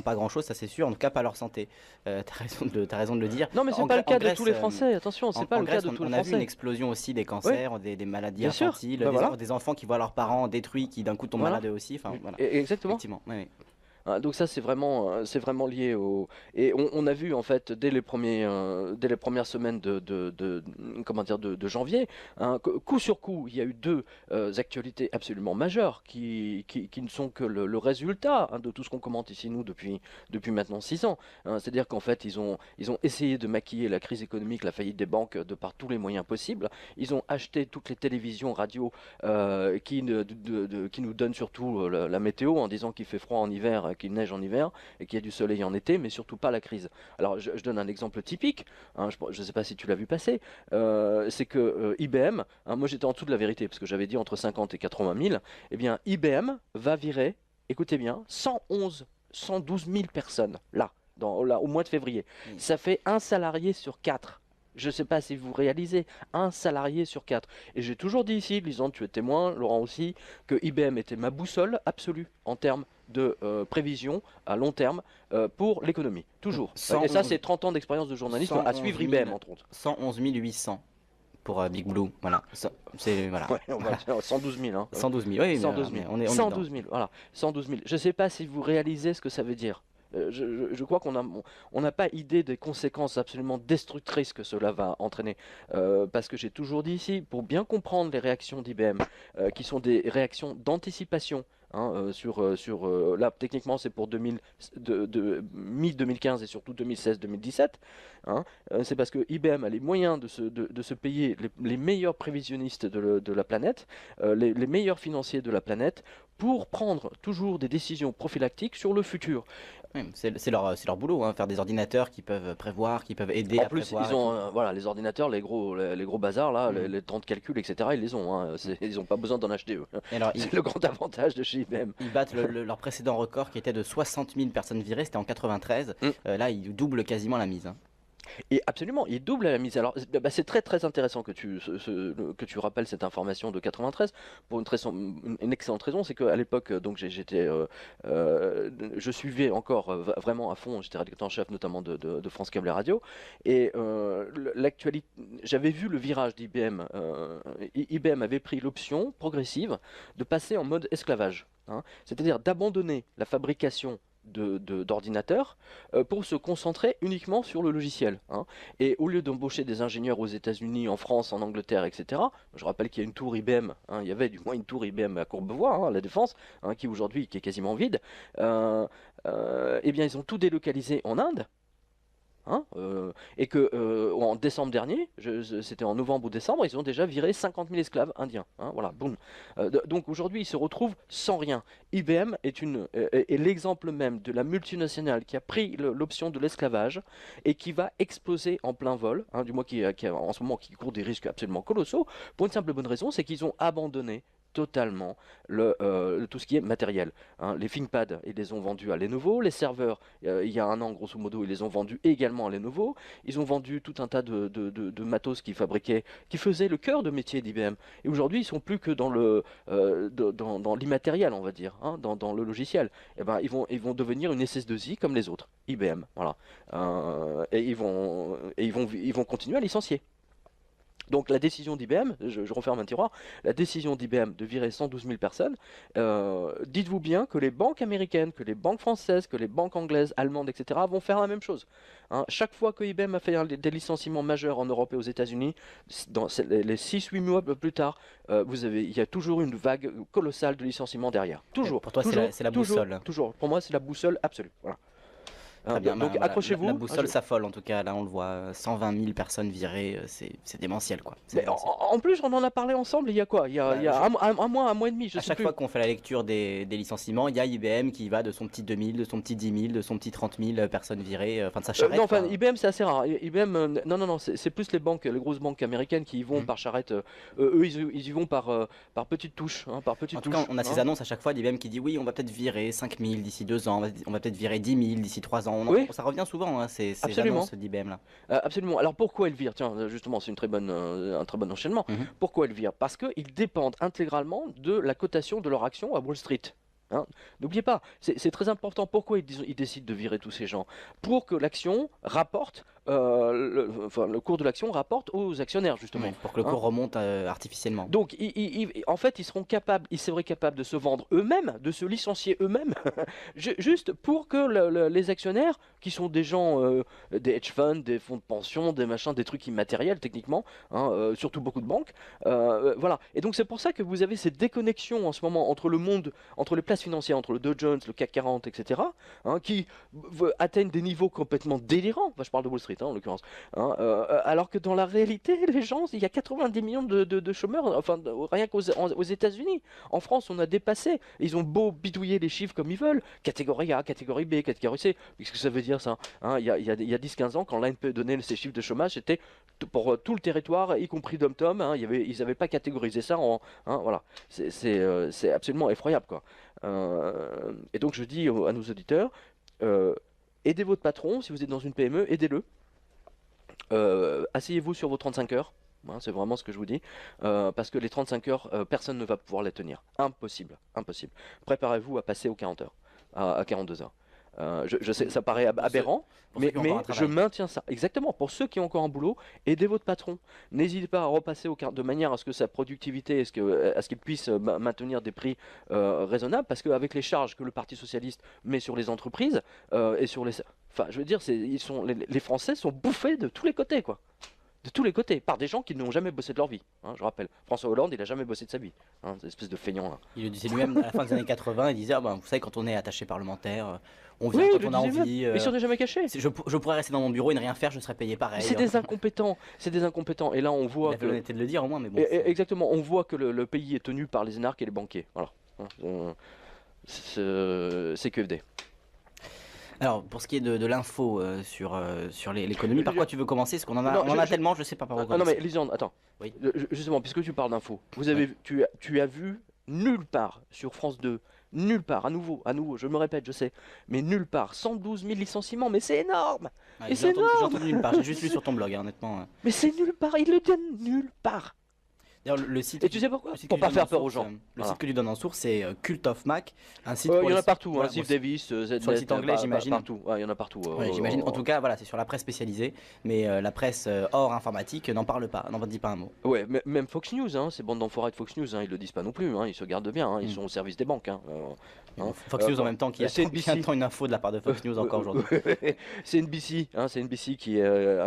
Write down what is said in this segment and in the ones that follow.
pas grand-chose, ça c'est sûr, en tout cas pas leur santé. T'as raison de le dire. Non, mais c'est En, pas le En cas de Grèce, tous les Français. Attention, c'est pas en le cas Grèce, de tous les on a vu une Français. explosion aussi des Oui, cancers, des maladies bien sûr. infantiles, Bah voilà, des enfants qui voient leurs parents détruits, qui d'un coup tombent voilà. malades eux aussi. Enfin voilà, Exactement. effectivement. Oui, oui. Donc ça c'est vraiment lié au et on a vu en fait dès les premières semaines comment dire de janvier, hein, coup sur coup il y a eu deux actualités absolument majeures qui ne sont que le résultat, hein, de tout ce qu'on commente ici nous depuis maintenant 6 ans, hein. C'est-à-dire qu'en fait ils ont essayé de maquiller la crise économique, la faillite des banques de par tous les moyens possibles. Ils ont acheté toutes les télévisions, radios qui nous donnent surtout la météo en disant qu'il fait froid en hiver, qu'il neige en hiver et qu'il y a du soleil en été, mais surtout pas la crise. Alors je donne un exemple typique, hein, je ne sais pas si tu l'as vu passer, c'est que IBM, hein, moi j'étais en dessous de la vérité parce que j'avais dit entre 50 et 80 000, eh bien IBM va virer, écoutez bien, 112 000 personnes là, au mois de février. Ça fait un salarié sur 4. Je ne sais pas si vous réalisez, un salarié sur 4. Et j'ai toujours dit ici, Lisande, tu es témoin, Laurent aussi, que IBM était ma boussole absolue en termes de prévision à long terme pour l'économie. Toujours. Et ça, 111, c'est 30 ans d'expérience de journalisme à 111 suivre 000, IBM, entre autres. 111 800 pour Big Blue. Voilà. C'est voilà. Ouais, on va dire 112 000. Hein. 112 000. Oui, 112 000. on est 112 dedans. 000, voilà. 112 000. Je ne sais pas si vous réalisez ce que ça veut dire. Je crois on n'a pas idée des conséquences absolument destructrices que cela va entraîner. Parce que j'ai toujours dit ici, pour bien comprendre les réactions d'IBM, qui sont des réactions d'anticipation, hein, là, techniquement, c'est pour mi-2015 et surtout 2016-2017. Hein, c'est parce que IBM a les moyens de se payer les meilleurs prévisionnistes de la planète, les meilleurs financiers de la planète, pour prendre toujours des décisions prophylactiques sur le futur. Oui, c'est leur boulot, hein, faire des ordinateurs qui peuvent prévoir, qui peuvent aider En à plus, prévoir ils et tout. ont voilà, les ordinateurs, les gros bazars, là, Mm. les temps de calcul, etc., ils les ont. Hein. Ils n'ont pas besoin d'en acheter, eux. Et alors, C'est le grand avantage de chez IBM. ils battent leur précédent record qui était de 60 000 personnes virées, c'était en 93. Mm. Là, ils doublent quasiment la mise. Hein. Et absolument, il double la mise. Alors, c'est très très intéressant que que tu rappelles cette information de 93 pour une excellente raison, c'est qu'à l'époque, donc je suivais encore vraiment à fond, j'étais rédacteur en chef notamment de France Câble et Radio, et l'actualité, j'avais vu le virage d'IBM. IBM avait pris l'option progressive de passer en mode esclavage, hein. C'est-à-dire d'abandonner la fabrication d'ordinateurs pour se concentrer uniquement sur le logiciel, hein. Et au lieu d'embaucher des ingénieurs aux États-Unis, en France, en Angleterre, etc., je rappelle qu'il y a une tour IBM, hein, il y avait du moins une tour IBM à Courbevoie, hein, à la Défense, hein, qui aujourd'hui qui est quasiment vide, eh bien ils ont tout délocalisé en Inde. Hein, et que en décembre dernier, c'était en novembre ou décembre, ils ont déjà viré 50 000 esclaves indiens. Hein, voilà, boum. Donc aujourd'hui, ils se retrouvent sans rien. IBM est l'exemple même de la multinationale qui a pris l'option de l'esclavage et qui va exploser en plein vol, hein, du moins en ce moment qui court des risques absolument colossaux, pour une simple bonne raison, c'est qu'ils ont abandonné totalement tout ce qui est matériel, hein. Les ThinkPad, ils les ont vendus à Lenovo. Les serveurs, il y a un an, grosso modo, ils les ont vendus également à Lenovo. Ils ont vendu tout un tas de matos qu'ils fabriquaient, qui faisaient le cœur de métier d'IBM. Et aujourd'hui, ils sont plus que dans l'immatériel, on va dire, hein, dans le logiciel. Et ben, ils vont devenir une SS2I comme les autres, IBM. Voilà. Et ils vont continuer à licencier. Donc la décision d'IBM, je referme un tiroir, la décision d'IBM de virer 112 000 personnes, dites-vous bien que les banques américaines, que les banques françaises, que les banques anglaises, allemandes, etc. vont faire la même chose. Hein, chaque fois que IBM a fait des licenciements majeurs en Europe et aux États-Unis, dans les 6-8 mois plus tard, il y a toujours une vague colossale de licenciements derrière. Toujours. Pour toi, toujours, c'est la toujours, boussole. toujours. Pour moi, c'est la boussole absolue. Voilà. Très bien, Donc voilà, accrochez-vous. la boussole s'affole en tout cas, là on le voit, 120 000 personnes virées, c'est démentiel quoi. Mais en plus, on en a parlé ensemble il y a quoi? Il y a un mois et demi, je À sais chaque plus. fois qu'on fait la lecture des licenciements, il y a IBM qui va de son petit 2000, de son petit 10 000, de son petit 30 000 personnes virées, enfin de sa charrette. Non, enfin, quoi. IBM c'est assez rare. IBM, non, c'est plus les banques, les grosses banques américaines qui y vont par charrette. Eux, ils y vont par petites touches, hein, par petites En tout touches. cas, on a ces Hein. annonces à chaque fois d'IBM qui dit oui, on va peut-être virer 5 000 d'ici 2 ans, on va peut-être virer 10 000 d'ici 3 ans. Oui, Ça revient souvent, hein, ces absolument. annonces d'IBM là. Absolument. Alors pourquoi elles virent? Tiens, justement, c'est un très bon enchaînement. Mhm. Pourquoi elles virent? Parce qu'ils dépendent intégralement de la cotation de leur action à Wall Street. hein. N'oubliez pas, c'est très important. Pourquoi ils décident de virer tous ces gens? Pour que l'action rapporte, enfin, le cours de l'action rapporte aux actionnaires, justement. Oui, pour que le Hein. cours remonte artificiellement. Donc, en fait, ils seront capables, ils seraient capables de se vendre eux-mêmes, de se licencier eux-mêmes, juste pour que les actionnaires, qui sont des gens, des hedge funds, des fonds de pension, des machins, des trucs immatériels techniquement, hein, surtout beaucoup de banques, voilà. Et donc c'est pour ça que vous avez cette déconnexion en ce moment entre le monde, entre les places financières, entre le Dow Jones, le CAC 40, etc., hein, qui atteignent des niveaux complètement délirants. Enfin, je parle de Wall Street, hein, en l'occurrence. Hein, alors que dans la réalité, les gens, il y a 90 millions de chômeurs, enfin rien qu'aux États-Unis. En France, on a dépassé. Ils ont beau bidouiller les chiffres comme ils veulent, catégorie A, catégorie B, catégorie C. Qu'est-ce que ça veut dire ça? Hein, il y a 10-15 ans, quand l'ANPE donnait ses chiffres de chômage, c'était pour tout le territoire, y compris Dom-Tom. Hein, ils n'avaient pas catégorisé ça en. Hein, voilà. C'est absolument effroyable, quoi. Et donc je dis à nos auditeurs, aidez votre patron, si vous êtes dans une PME, aidez-le. Asseyez-vous sur vos 35 heures. Hein, c'est vraiment ce que je vous dis. Parce que les 35 heures, personne ne va pouvoir les tenir. Impossible. Impossible. Préparez-vous à passer aux 40 heures, à 42 heures. Je sais, ça paraît aberrant, mais je maintiens ça. Exactement. Pour ceux qui ont encore un boulot, aidez votre patron. N'hésitez pas à repasser de manière à ce que sa productivité, à ce qu'il puisse maintenir des prix raisonnables, parce qu'avec les charges que le Parti socialiste met sur les entreprises et sur les, enfin, je veux dire, les Français sont bouffés de tous les côtés, quoi. De tous les côtés, par des gens qui n'ont jamais bossé de leur vie. Hein, je rappelle, François Hollande, il n'a jamais bossé de sa vie. Hein, cette espèce de feignant là. Il le disait lui-même à la fin des années 80, il disait vous savez, quand on est attaché parlementaire, on Oui, vient il quand le on a disait envie. même. Mais ils sont jamais cachés. Je pourrais rester dans mon bureau et ne rien faire, je serais payé pareil. C'est des incompétents. C'est des incompétents. Et là, on Il voit a fait l'honnêteté de le dire au moins, mais bon. Exactement, on voit que le pays est tenu par les énarques et les banquiers. Voilà. Hein, c'est QFD. Alors, pour ce qui est de l'info sur l'économie, par quoi tu veux commencer? Parce qu'on en a tellement, je sais pas par où commencer. Non mais Lisande, attends. Oui. Justement, puisque tu parles d'info, tu as vu nulle part sur France 2, nulle part, à nouveau, je me répète, je sais, mais nulle part, 112 000 licenciements, mais c'est énorme. Et c'est énorme. J'ai entendu nulle part, j'ai juste lu sur ton blog, hein, honnêtement. Mais c'est nulle part, ils le donnent nulle part. D'ailleurs, le site. Et tu sais pourquoi? Pour pas faire peur aux gens. Le site que tu donnes en source, c'est Cult of Mac, un site. Il y en a partout, hein, Ziff Davis, sur le site anglais, j'imagine. Partout, il y en a partout. J'imagine. En tout cas, voilà, c'est sur la presse spécialisée, mais la presse hors informatique n'en parle pas, n'en dit pas un mot. Ouais, même Fox News, hein, ces bandes d'enfoirés de Fox News, hein, ils le disent pas non plus, hein, ils se gardent bien, hein, ils sont au service des banques. Hein, Fox News en même temps, qui attend une info de la part de Fox News encore aujourd'hui. C'est NBC, hein,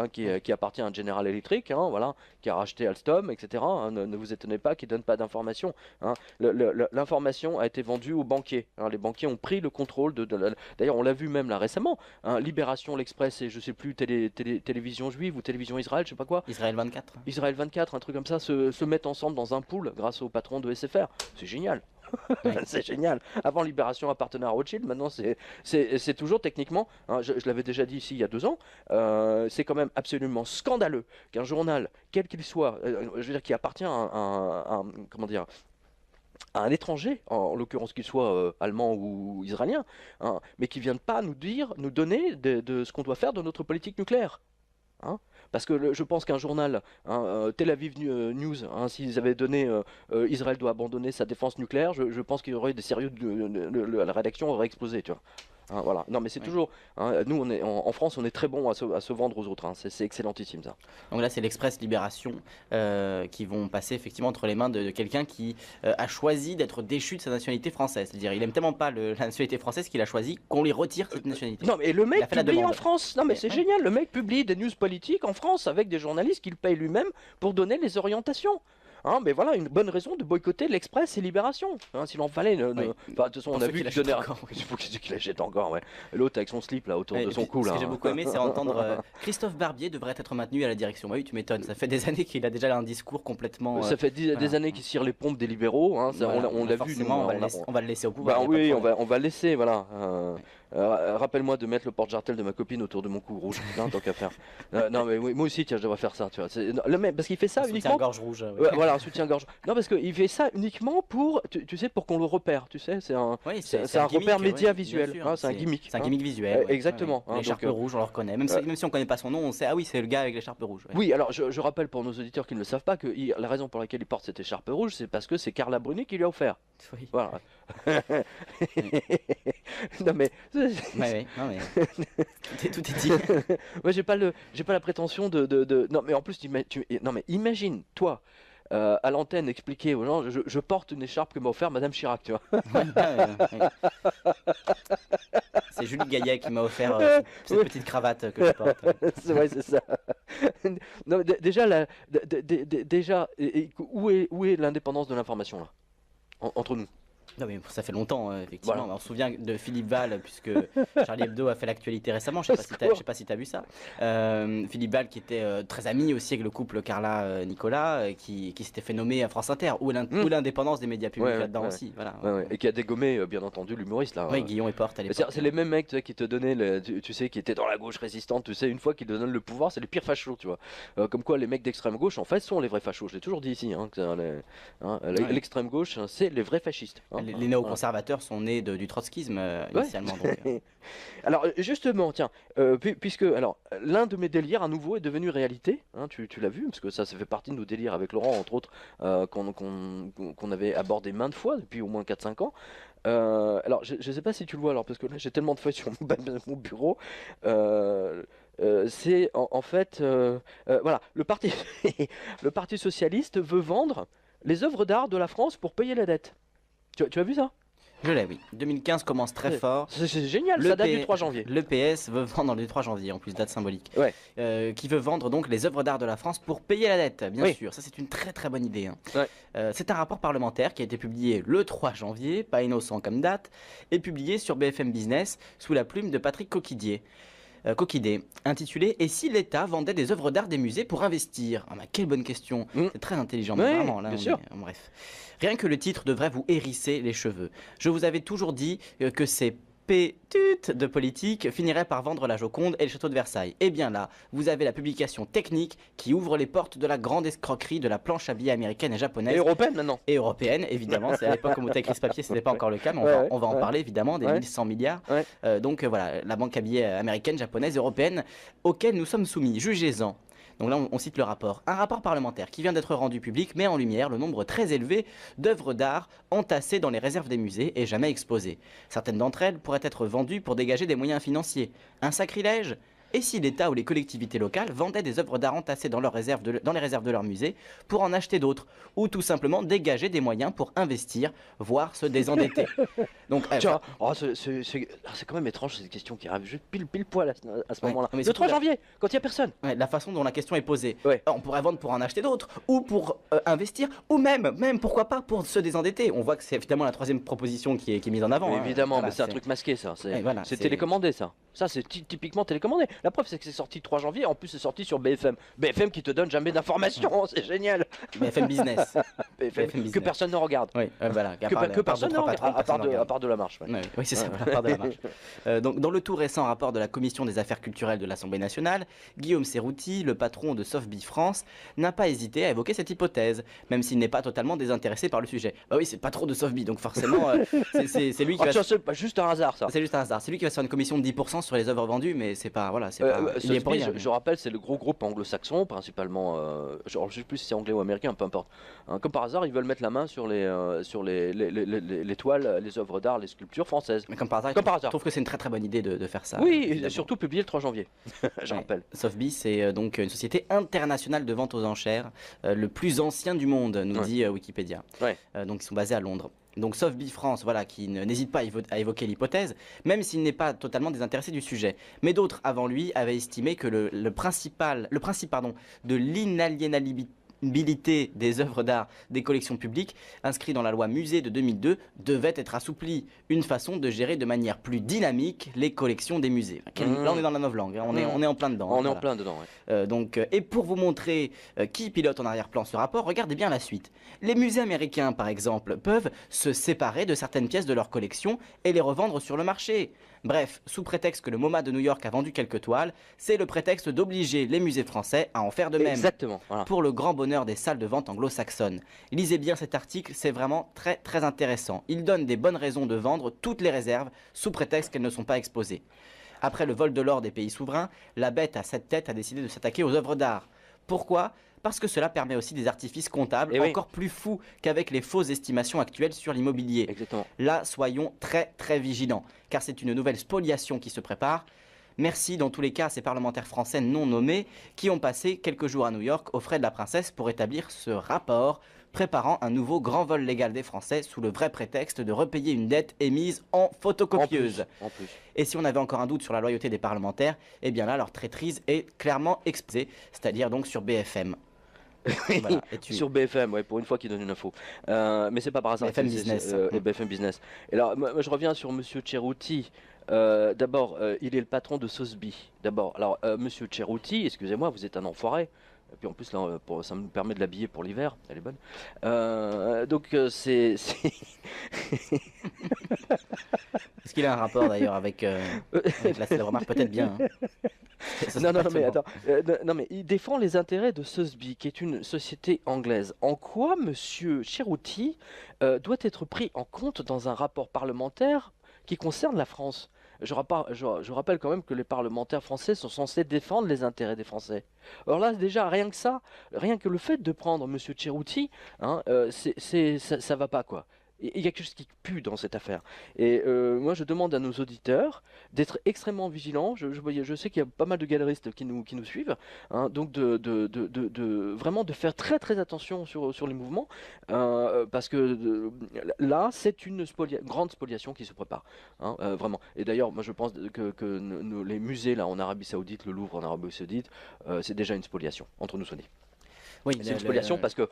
qui appartient à General Electric, hein, voilà, qui a racheté Alstom, etc. Hein, ne vous étonnez pas qu'ils ne donnent pas d'informations. Hein. L'information a été vendue aux banquiers. Hein, les banquiers ont pris le contrôle D'ailleurs, on l'a vu même là récemment. Hein, Libération, l'Express et je sais plus, Télévision Juive ou Télévision Israël, je sais pas quoi. Israël 24. Israël 24, un truc comme ça, se mettent ensemble dans un pool grâce au patron de SFR. C'est génial. Oui. C'est génial. Avant, Libération appartenait à Rothschild, maintenant c'est toujours techniquement, hein, je l'avais déjà dit ici il y a 2 ans, c'est quand même absolument scandaleux qu'un journal, quel qu'il soit, je veux dire qui appartient à comment dire, à un étranger, en l'occurrence qu'il soit allemand ou israélien, hein, mais qui ne vienne pas nous donner de ce qu'on doit faire de notre politique nucléaire. Hein, parce que je pense qu'un journal, hein, Tel Aviv News, hein, s'ils avaient donné Israël doit abandonner sa défense nucléaire, je pense qu'il y aurait des sérieux, la rédaction aurait explosé, tu vois. Hein, voilà. Non mais c'est toujours, hein, nous on est en France, on est très bon à se vendre aux autres, hein. C'est excellentissime ça. Donc là c'est l'Express Libération qui vont passer effectivement entre les mains de quelqu'un qui a choisi d'être déchu de sa nationalité française. C'est-à-dire il aime tellement pas la nationalité française qu'il a choisi qu'on lui retire cette nationalité. Non mais le mec publie en France, non mais c'est génial, le mec publie des news politiques en France avec des journalistes qu'il paye lui-même pour donner les orientations. Hein, mais voilà, une bonne raison de boycotter l'Express et Libération. Hein, s'il en fallait. De toute façon, on a vu qu'il donnait. Il faut qu'il la jette encore, ouais. L'autre avec son slip là autour de son cou là. Ce que j'ai beaucoup aimé, c'est entendre Christophe Barbier devrait être maintenu à la direction. Bah oui, tu m'étonnes. Ça fait des années qu'il a déjà un discours complètement. Ça fait des années qu'il tire les pompes des libéraux. Hein, on l'a vu. On va le laisser au pouvoir. Bah, oui, on va le laisser, voilà. Rappelle-moi de mettre le porte-jartel de ma copine autour de mon cou rouge, non, tant qu'à faire. Non, mais oui, moi aussi, tiens, je devrais faire ça, tu vois. Non, le mec, parce qu'il fait ça Un uniquement. soutien-gorge rouge. Ouais, voilà, un soutien-gorge. Non, parce qu'il fait ça uniquement pour, tu sais, pour qu'on le repère, tu sais, c'est un, Oui, c'est un gimmick, repère ouais, média bien visuel, sûr. hein, c'est un gimmick. C'est un hein. gimmick visuel. Ouais, Exactement. ouais. hein, L'écharpe donc, rouge, on le reconnaît. Même si on ne connaît pas son nom, on sait, ah oui, c'est le gars avec l'écharpe rouge. Ouais. Oui, alors je rappelle pour nos auditeurs qui ne le savent pas que la raison pour laquelle il porte cette écharpe rouge, c'est parce que c'est Carla Bruni qui lui a offert. Oui. Voilà. Non mais, Ouais, non, mais tout est dit. moi j'ai pas la prétention Non mais en plus non mais imagine toi à l'antenne expliquer aux gens, je porte une écharpe que m'a offert Madame Chirac, tu vois. Ouais, ouais. C'est Julie Gaillet qui m'a offert cette petite cravate que je porte. C'est vrai, c'est ça. Non, déjà, déjà, où est l'indépendance de l'information là, entre nous? Non mais ça fait longtemps, effectivement. Voilà. On se souvient de Philippe Val, puisque Charlie Hebdo a fait l'actualité récemment. Je sais pas si tu as vu ça. Philippe Val qui était très ami aussi avec le couple Carla-Nicolas, qui s'était fait nommer à France Inter. Où l'indépendance des médias publics là-dedans aussi. Voilà. Ouais. Et qui a dégommé, bien entendu, l'humoriste là. Oui, Guillaume et Porte à l'époque. C'est les mêmes mecs, tu sais, qui te donnaient, tu sais, qui étaient dans la gauche résistante, tu sais, une fois qu'ils te donnent le pouvoir, c'est les pires fachos, tu vois. Comme quoi, les mecs d'extrême gauche, en fait, sont les vrais fachos. Je l'ai toujours dit ici, l'extrême gauche, c'est les vrais fascistes. Les néoconservateurs sont nés du trotskisme initialement. Donc, Alors justement, tiens, puisque alors l'un de mes délires à nouveau est devenu réalité, hein, tu l'as vu, parce que ça fait partie de nos délires avec Laurent, entre autres, qu'on avait abordé maintes fois depuis au moins 4-5 ans. Alors je sais pas si tu le vois, alors parce que là j'ai tellement de feuilles sur mon bureau. C'est en fait, voilà, le parti, le parti socialiste veut vendre les œuvres d'art de la France pour payer la dette. Tu as vu ça? je l'ai, oui. 2015 commence très fort. C'est génial, ça date du 3 janvier. Le PS veut vendre le 3 janvier, en plus, date symbolique. Ouais. Qui veut vendre donc les œuvres d'art de la France pour payer la dette, bien Oui. sûr. Ça, c'est une très très bonne idée. Hein. Ouais. C'est un rapport parlementaire qui a été publié le 3 janvier, pas innocent comme date, et publié sur BFM Business sous la plume de Patrick Coquidé, intitulé « Et si l'État vendait des œuvres d'art des musées pour investir ?» Ah bah, quelle bonne question. C'est très intelligent, Oui, vraiment. Là, bien sûr. Bref. Rien que le titre devrait vous hérisser les cheveux. Je vous avais toujours dit que ces pétutes de politique finiraient par vendre la Joconde et le château de Versailles. Et bien là, vous avez la publication technique qui ouvre les portes de la grande escroquerie de la planche à billets américaine et japonaise. Et européenne maintenant. Et européenne, évidemment. C'est à l'époque où on écrit ce papier, ce n'était pas encore le cas, mais on va en parler évidemment, des 1100 milliards. Donc voilà, la banque à billets américaine, japonaise, européenne, auxquelles nous sommes soumis. Jugez-en. Donc là, on cite le rapport. Un rapport parlementaire qui vient d'être rendu public met en lumière le nombre très élevé d'œuvres d'art entassées dans les réserves des musées et jamais exposées. Certaines d'entre elles pourraient être vendues pour dégager des moyens financiers. Un sacrilège ? Et si l'État ou les collectivités locales vendaient des œuvres d'art entassées dans les réserves de leurs musées pour en acheter d'autres, ou tout simplement dégager des moyens pour investir, voire se désendetter. Donc, tiens, c'est quand même étrange cette question qui arrive juste pile poil à ce moment-là. Mais le 3 janvier, quand il n'y a personne. La façon dont la question est posée. On pourrait vendre pour en acheter d'autres, ou pour investir, ou même, pourquoi pas, pour se désendetter. On voit que c'est évidemment la troisième proposition qui est mise en avant. Évidemment, Voilà, mais c'est un truc masqué ça. C'est c'est télécommandé ça. Ça c'est typiquement télécommandé. La preuve c'est que c'est sorti le 3 janvier, en plus c'est sorti sur BFM. BFM qui te donne jamais d'informations, c'est génial. BFM Business. BFM que personne ne regarde. Oui, voilà. Que personne ne regarde, à part de la marche. Oui, c'est ça, à part de la marche. Donc, dans le tout récent rapport de la Commission des affaires culturelles de l'Assemblée nationale, Guillaume Serrouti, le patron de Softbi France, n'a pas hésité à évoquer cette hypothèse, même s'il n'est pas totalement désintéressé par le sujet. Bah oui, c'est pas trop de Softbi, donc forcément, c'est lui qui va... C'est pas juste un hasard ça. C'est juste un hasard. C'est lui qui va se faire une commission de 10% sur les œuvres vendues, mais c'est pas... Voilà, c'est pas... il est pour rien. Je rappelle, c'est le gros groupe anglo-saxon, principalement... je sais plus si c'est anglais ou américain, peu importe. Hein, comme par hasard, ils veulent mettre la main sur les toiles, les œuvres d'art, les sculptures françaises. Mais comme par hasard, je trouve que c'est une très très bonne idée de faire ça. Oui, et surtout publié le 3 janvier, je rappelle. Softbi, c'est donc une société internationale de vente aux enchères, le plus ancien du monde, nous dit Wikipédia. Donc ils sont basés à Londres. Donc Softbi France, voilà, qui n'hésite pas à évoquer l'hypothèse, même s'il n'est pas totalement désintéressé du sujet. Mais d'autres avant lui avaient estimé que le principe de l'inaliénabilité des œuvres d'art des collections publiques inscrites dans la loi Musée de 2002 devait être assoupli, une façon de gérer de manière plus dynamique les collections des musées. Là on est dans la novlangue, hein, on est en plein dedans. On est en plein dedans, et pour vous montrer qui pilote en arrière-plan ce rapport, regardez bien la suite. Les musées américains par exemple peuvent se séparer de certaines pièces de leur collection et les revendre sur le marché. Bref, sous prétexte que le MoMA de New York a vendu quelques toiles, c'est le prétexte d'obliger les musées français à en faire de même. Exactement. Voilà. Pour le grand bonheur des salles de vente anglo-saxonnes. Lisez bien cet article, c'est vraiment très très intéressant. Il donne des bonnes raisons de vendre toutes les réserves sous prétexte qu'elles ne sont pas exposées. Après le vol de l'or des pays souverains, la bête à 7 têtes a décidé de s'attaquer aux œuvres d'art. Pourquoi ? Parce que cela permet aussi des artifices comptables encore plus fous qu'avec les fausses estimations actuelles sur l'immobilier. Là, soyons très très vigilants, car c'est une nouvelle spoliation qui se prépare. Merci dans tous les cas à ces parlementaires français non nommés qui ont passé quelques jours à New York aux frais de la princesse pour établir ce rapport, préparant un nouveau grand vol légal des Français sous le vrai prétexte de repayer une dette émise en photocopieuse. En plus. Et si on avait encore un doute sur la loyauté des parlementaires, eh bien là leur traîtrise est clairement exposée, c'est-à-dire donc sur BFM. Voilà, sur BFM, ouais, pour une fois qu'il donne une info. Mais c'est pas par hasard. BFM Business. Et BFM Business. Et là, moi, je reviens sur Monsieur Cerutti. D'abord, il est le patron de Sotheby. D'abord, alors Monsieur Cerutti, excusez-moi, vous êtes un enfoiré. Et puis en plus, là, ça me permet de l'habiller pour l'hiver. Elle est bonne. Donc c'est. Est-ce qu'il a un rapport d'ailleurs avec la célèbre remarque? Peut-être bien. Hein. Non, mais attends. Non, mais il défend les intérêts de Sotheby, qui est une société anglaise. En quoi Monsieur Cerutti doit être pris en compte dans un rapport parlementaire qui concerne la France? Je rappelle quand même que les parlementaires français sont censés défendre les intérêts des Français. Alors là, déjà, rien que ça, rien que le fait de prendre Monsieur Cerutti, hein, ça va pas, quoi. Il y a quelque chose qui pue dans cette affaire. Et moi, je demande à nos auditeurs d'être extrêmement vigilants. Je sais qu'il y a pas mal de galeristes qui nous suivent, hein, donc vraiment de faire très très attention sur les mouvements, parce que là, c'est une grande spoliation qui se prépare, hein, vraiment. Et d'ailleurs, moi, je pense que les musées là en Arabie Saoudite, le Louvre en Arabie Saoudite, c'est déjà une spoliation, entre nous sonnés. Oui, c'est une spoliation parce que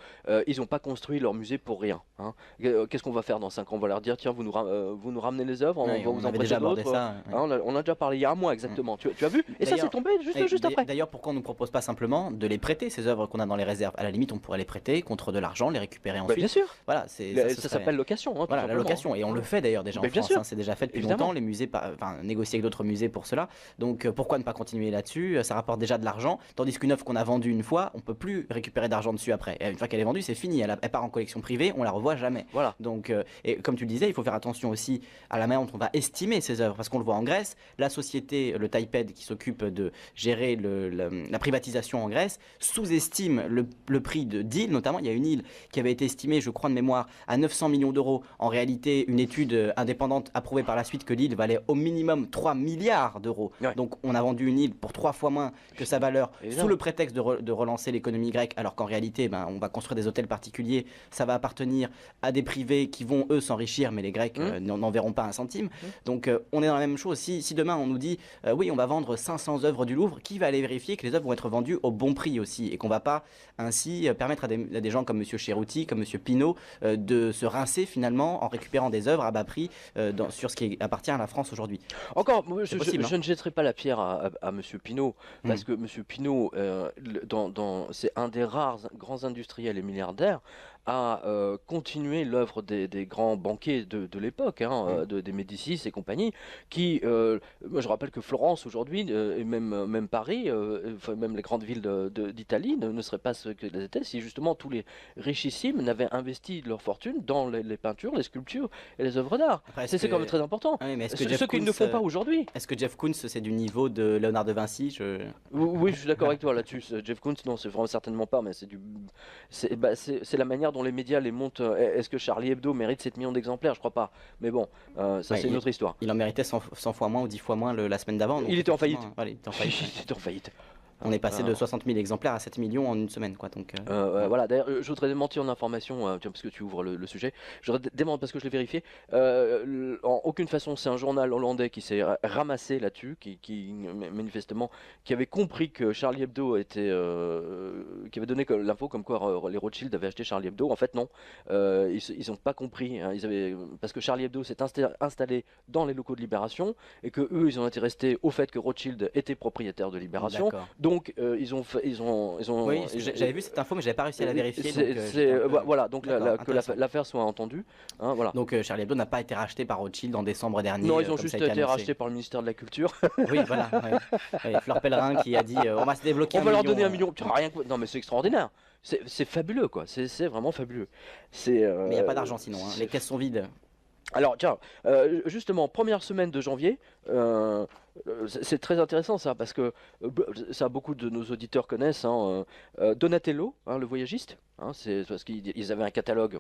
ils n'ont pas construit leur musée pour rien. Hein. Qu'est-ce qu'on va faire dans 5 ans? On va leur dire tiens, vous nous ramenez les œuvres, on va vous en prêter d'autres. Hein, on a déjà parlé il y a un mois exactement. Tu as vu? Et ça c'est tombé juste après. D'ailleurs, pourquoi on ne nous propose pas simplement de les prêter, ces œuvres qu'on a dans les réserves? À la limite, on pourrait les prêter contre de l'argent, les récupérer ensuite. Bien sûr. Voilà, ça s'appelle location. Hein, voilà, la location. Et on le fait d'ailleurs déjà en France. C'est déjà fait depuis longtemps. Les musées négocient avec d'autres musées pour cela. Donc pourquoi ne pas continuer là-dessus? Ça rapporte déjà de l'argent. Tandis qu'une œuvre qu'on a vendue une fois, on peut plus récupérer d'argent dessus après. Une fois qu'elle est vendue, c'est fini. Elle part en collection privée, on la revoit jamais. Voilà. Donc, et comme tu le disais, il faut faire attention aussi à la manière dont on va estimer ces œuvres, parce qu'on le voit en Grèce, la société, le TAIPED, qui s'occupe de gérer la privatisation en Grèce, sous-estime le prix d'îles, notamment. Il y a une île qui avait été estimée, je crois de mémoire, à 900 millions d'euros. En réalité, une étude indépendante a prouvé par la suite que l'île valait au minimum 3 milliards d'euros. Ouais. Donc, on a vendu une île pour 3 fois moins que sa valeur, sous le prétexte de relancer l'économie grecque, alors qu'en réalité, on va construire des hôtels particuliers, ça va appartenir à des privés qui vont eux s'enrichir, mais les Grecs n'en verront pas un centime. Donc on est dans la même chose. Si demain on nous dit oui, on va vendre 500 œuvres du Louvre, qui va aller vérifier que les œuvres vont être vendues au bon prix aussi, et qu'on va pas ainsi permettre à des gens comme Monsieur Cerutti, comme Monsieur Pinault, de se rincer finalement en récupérant des œuvres à bas prix sur ce qui appartient à la France aujourd'hui. Encore, je ne jetterai pas la pierre à Monsieur Pinault, parce que Monsieur Pinault, c'est un des rares grands industriels et milliardaires à continuer l'œuvre des grands banquiers de l'époque, hein, des Médicis et compagnie, qui, moi je rappelle que Florence aujourd'hui, et même Paris, même les grandes villes d'Italie ne seraient pas ce qu'elles étaient si justement tous les richissimes n'avaient investi leur fortune dans les peintures, les sculptures et les œuvres d'art. C'est quand même très important. Ah oui, ce qu'ils ne font pas aujourd'hui. Est-ce que Jeff Koons c'est du niveau de Léonard de Vinci? Oui, je suis d'accord avec toi là-dessus. Jeff Koons, non, c'est vraiment certainement pas, mais c'est la manière dont les médias les montent. Est-ce que Charlie Hebdo mérite 7 millions d'exemplaires? Je crois pas. Mais bon, ça c'est une autre histoire. Il en méritait 100 fois moins ou 10 fois moins la semaine d'avant. Il était en faillite. Voilà, il était en faillite. Il était en faillite. On est passé de 60 000 exemplaires à 7 millions en une semaine, quoi. Donc, voilà. D'ailleurs, je voudrais démentir en information, parce que tu ouvres le sujet. Je voudrais démentir parce que je l'ai vérifié. En aucune façon, c'est un journal hollandais qui s'est ramassé là-dessus, qui manifestement, qui avait compris que Charlie Hebdo était, qui avait donné l'info comme quoi les Rothschild avaient acheté Charlie Hebdo. En fait, non. Ils n'ont pas compris. Hein. Parce que Charlie Hebdo s'est installé dans les locaux de Libération et que eux, ils ont été restés au fait que Rothschild était propriétaire de Libération. Donc ils ont. Oui, j'avais vu cette info, mais j'avais pas réussi à la vérifier. Voilà, donc que l'affaire soit entendue. Hein, voilà. Donc Charlie Hebdo n'a pas été racheté par Rothschild en décembre dernier. Non, ils ont juste été rachetés par le ministère de la Culture. Oui, voilà. Ouais. Fleur Pellerin qui a dit on va se débloquer on va leur donner 1 million. Rien que... Non, mais c'est extraordinaire. C'est fabuleux, quoi. C'est vraiment fabuleux. Mais il n'y a pas d'argent sinon. Les caisses sont vides. Alors tiens, justement, première semaine de janvier, c'est très intéressant ça, parce que ça beaucoup de nos auditeurs connaissent, hein, Donatello, hein, le voyagiste, hein, c'est parce qu'ils avaient un catalogue,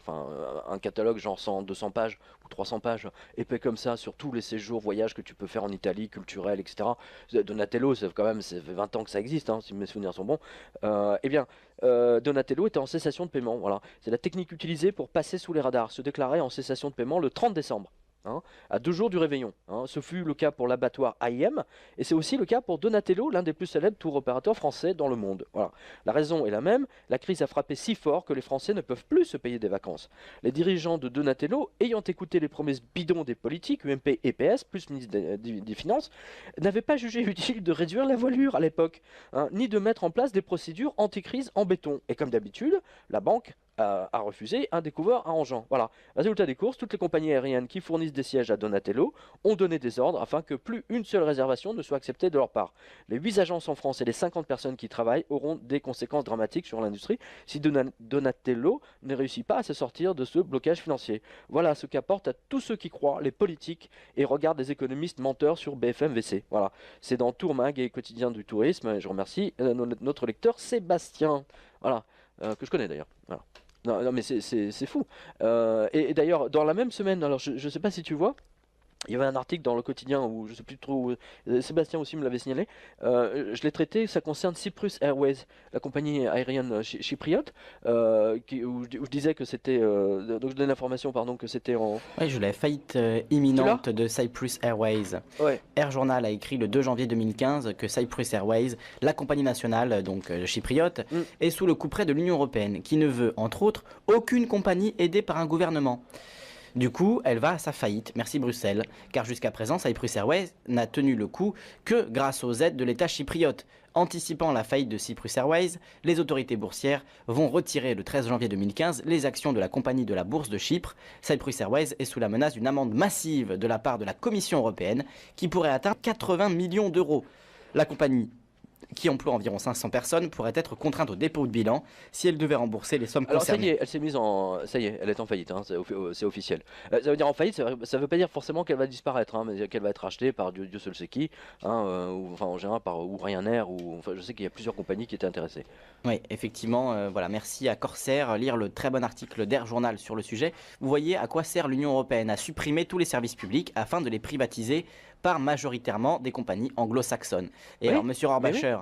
un catalogue genre 100, 200 pages ou 300 pages, épais comme ça, sur tous les séjours, voyages que tu peux faire en Italie, culturels, etc. Donatello, ça fait 20 ans que ça existe, hein, si mes souvenirs sont bons. Eh bien, Donatello était en cessation de paiement, voilà. C'est la technique utilisée pour passer sous les radars, se déclarer en cessation de paiement le 30 décembre. Hein, à 2 jours du réveillon. Hein. Ce fut le cas pour l'abattoir AIM et c'est aussi le cas pour Donatello, l'un des plus célèbres tour opérateurs français dans le monde. Voilà. La raison est la même, la crise a frappé si fort que les Français ne peuvent plus se payer des vacances. Les dirigeants de Donatello, ayant écouté les promesses bidons des politiques, UMP et PS, plus ministre des Finances, n'avaient pas jugé utile de réduire la voilure à l'époque, hein, ni de mettre en place des procédures anti-crise en béton. Et comme d'habitude, la banque a refusé un découvreur arrangeant. Voilà. Résultat des courses, toutes les compagnies aériennes qui fournissent des sièges à Donatello ont donné des ordres afin que plus une seule réservation ne soit acceptée de leur part. Les 8 agences en France et les 50 personnes qui travaillent auront des conséquences dramatiques sur l'industrie si Donatello ne réussit pas à se sortir de ce blocage financier. Voilà ce qu'apporte à tous ceux qui croient, les politiques, et regardent les économistes menteurs sur BFM VC. Voilà. C'est dans Tourmag et Quotidien du Tourisme. Et je remercie notre lecteur Sébastien. Voilà. Que je connais d'ailleurs. Voilà. Non, mais c'est fou. Et d'ailleurs, dans la même semaine, alors je ne sais pas si tu vois, il y avait un article dans le quotidien où je sais plus trop, Sébastien aussi me l'avait signalé. Je l'ai traité, ça concerne Cyprus Airways, la compagnie aérienne chypriote, où je disais que c'était, donc je donne l'information, pardon, que c'était en. Oui, je l'ai faillite imminente de Cyprus Airways. Ouais. Air Journal a écrit le 2 janvier 2015 que Cyprus Airways, la compagnie nationale donc chypriote, est sous le couperet de l'Union européenne, qui ne veut entre autres aucune compagnie aidée par un gouvernement. Du coup, elle va à sa faillite, merci Bruxelles, car jusqu'à présent, Cyprus Airways n'a tenu le coup que grâce aux aides de l'État chypriote. Anticipant la faillite de Cyprus Airways, les autorités boursières vont retirer le 13 janvier 2015 les actions de la compagnie de la bourse de Chypre. Cyprus Airways est sous la menace d'une amende massive de la part de la Commission européenne qui pourrait atteindre 80 millions d'euros. La compagnie, qui emploie environ 500 personnes, pourrait être contrainte au dépôt de bilan si elle devait rembourser les sommes concernées. Alors ça y est, elle s'est mise en... Ça y est, elle est en faillite, hein, c'est officiel. Ça veut dire en faillite, ça veut pas dire forcément qu'elle va disparaître, hein, mais qu'elle va être rachetée par Dieu seul sait qui, hein, ou en général par Ryanair, je sais qu'il y a plusieurs compagnies qui étaient intéressées. Oui, effectivement, voilà, merci à Corsair, lire le très bon article d'Air Journal sur le sujet. Vous voyez à quoi sert l'Union européenne à supprimer tous les services publics afin de les privatiser par majoritairement des compagnies anglo-saxonnes. Et alors, monsieur Rohrbacher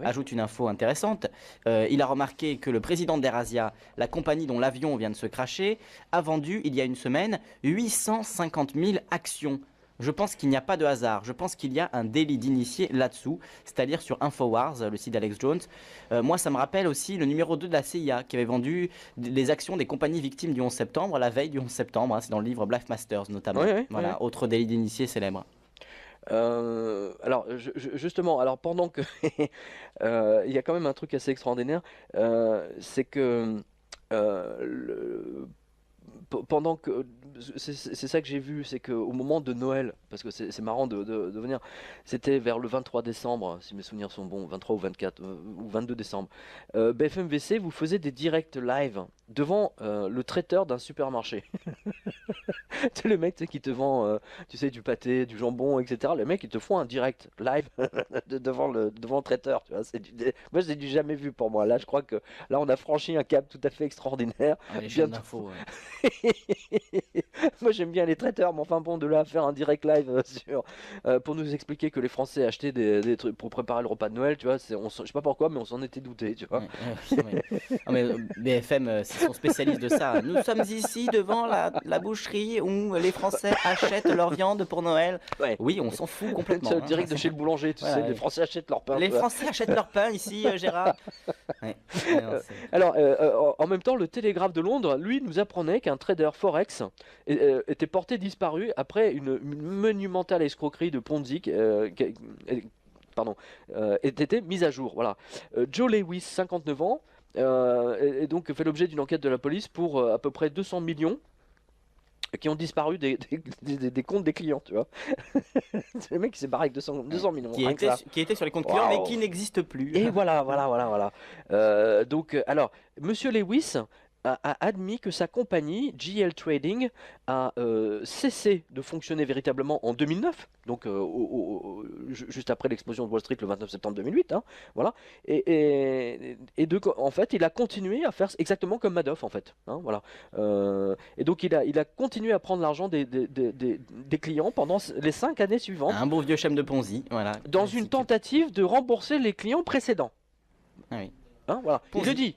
ajoute une info intéressante. Il a remarqué que le président d'AirAsia, la compagnie dont l'avion vient de se crasher, a vendu, il y a une semaine, 850 000 actions. Je pense qu'il n'y a pas de hasard. Je pense qu'il y a un délit d'initié là-dessous, c'est-à-dire sur Infowars, le site d'Alex Jones. Moi, ça me rappelle aussi le numéro 2 de la CIA qui avait vendu les actions des compagnies victimes du 11 septembre, la veille du 11 septembre. Hein, c'est dans le livre Black Masters notamment. Autre délit d'initié célèbre. Alors justement, alors pendant que il y a quand même un truc assez extraordinaire, c'est que pendant que c'est ça que j'ai vu, c'est qu'au moment de Noël, parce que c'est marrant de venir, c'était vers le 23 décembre, si mes souvenirs sont bons, 23 ou 24 ou 22 décembre, BFM VC vous faisait des directs live devant le traiteur d'un supermarché. C'est le mec qui te vend, tu sais, du pâté, du jambon, etc. Les mecs ils te font un direct live devant le traiteur. Tu vois, moi c'est du jamais vu pour moi. Là, je crois que là on a franchi un cap tout à fait extraordinaire. Les chaînes d'infos. Moi j'aime bien les traiteurs, mais enfin bon, de là à faire un direct live pour nous expliquer que les Français achetaient des trucs pour préparer le repas de Noël, tu vois, je sais pas pourquoi, mais on s'en était douté, tu vois. Non, mais BFM, c'est son spécialiste de ça. Nous sommes ici devant la boucherie où les Français achètent leur viande pour Noël. Ouais. Oui, on s'en fout complètement. C'est direct de chez le boulanger, tu sais, les Français achètent leur pain. Les Français achètent leur pain ici, Gérard. Alors, en même temps, le Télégraphe de Londres, lui, nous apprenait qu'un trader Forex était porté disparu après une monumentale escroquerie de Ponzi ait été mise à jour. Voilà. Joe Lewis, 59 ans, et donc fait l'objet d'une enquête de la police pour à peu près 200 millions qui ont disparu des comptes des clients, tu vois. C'est le mec qui s'est barré avec 200 millions. Qui était sur les comptes clients, mais qui n'existe plus. Et voilà. Donc, alors, Monsieur Lewis a admis que sa compagnie, GL Trading, a cessé de fonctionner véritablement en 2009, donc juste après l'explosion de Wall Street le 29 septembre 2008, hein, voilà. En fait, il a continué à faire exactement comme Madoff, en fait, hein, voilà. Et donc, il a continué à prendre l'argent des clients pendant les 5 années suivantes. Un beau vieux schéma de Ponzi, voilà. Dans une tentative de rembourser les clients précédents. Ah oui. Hein, voilà. Il le dit,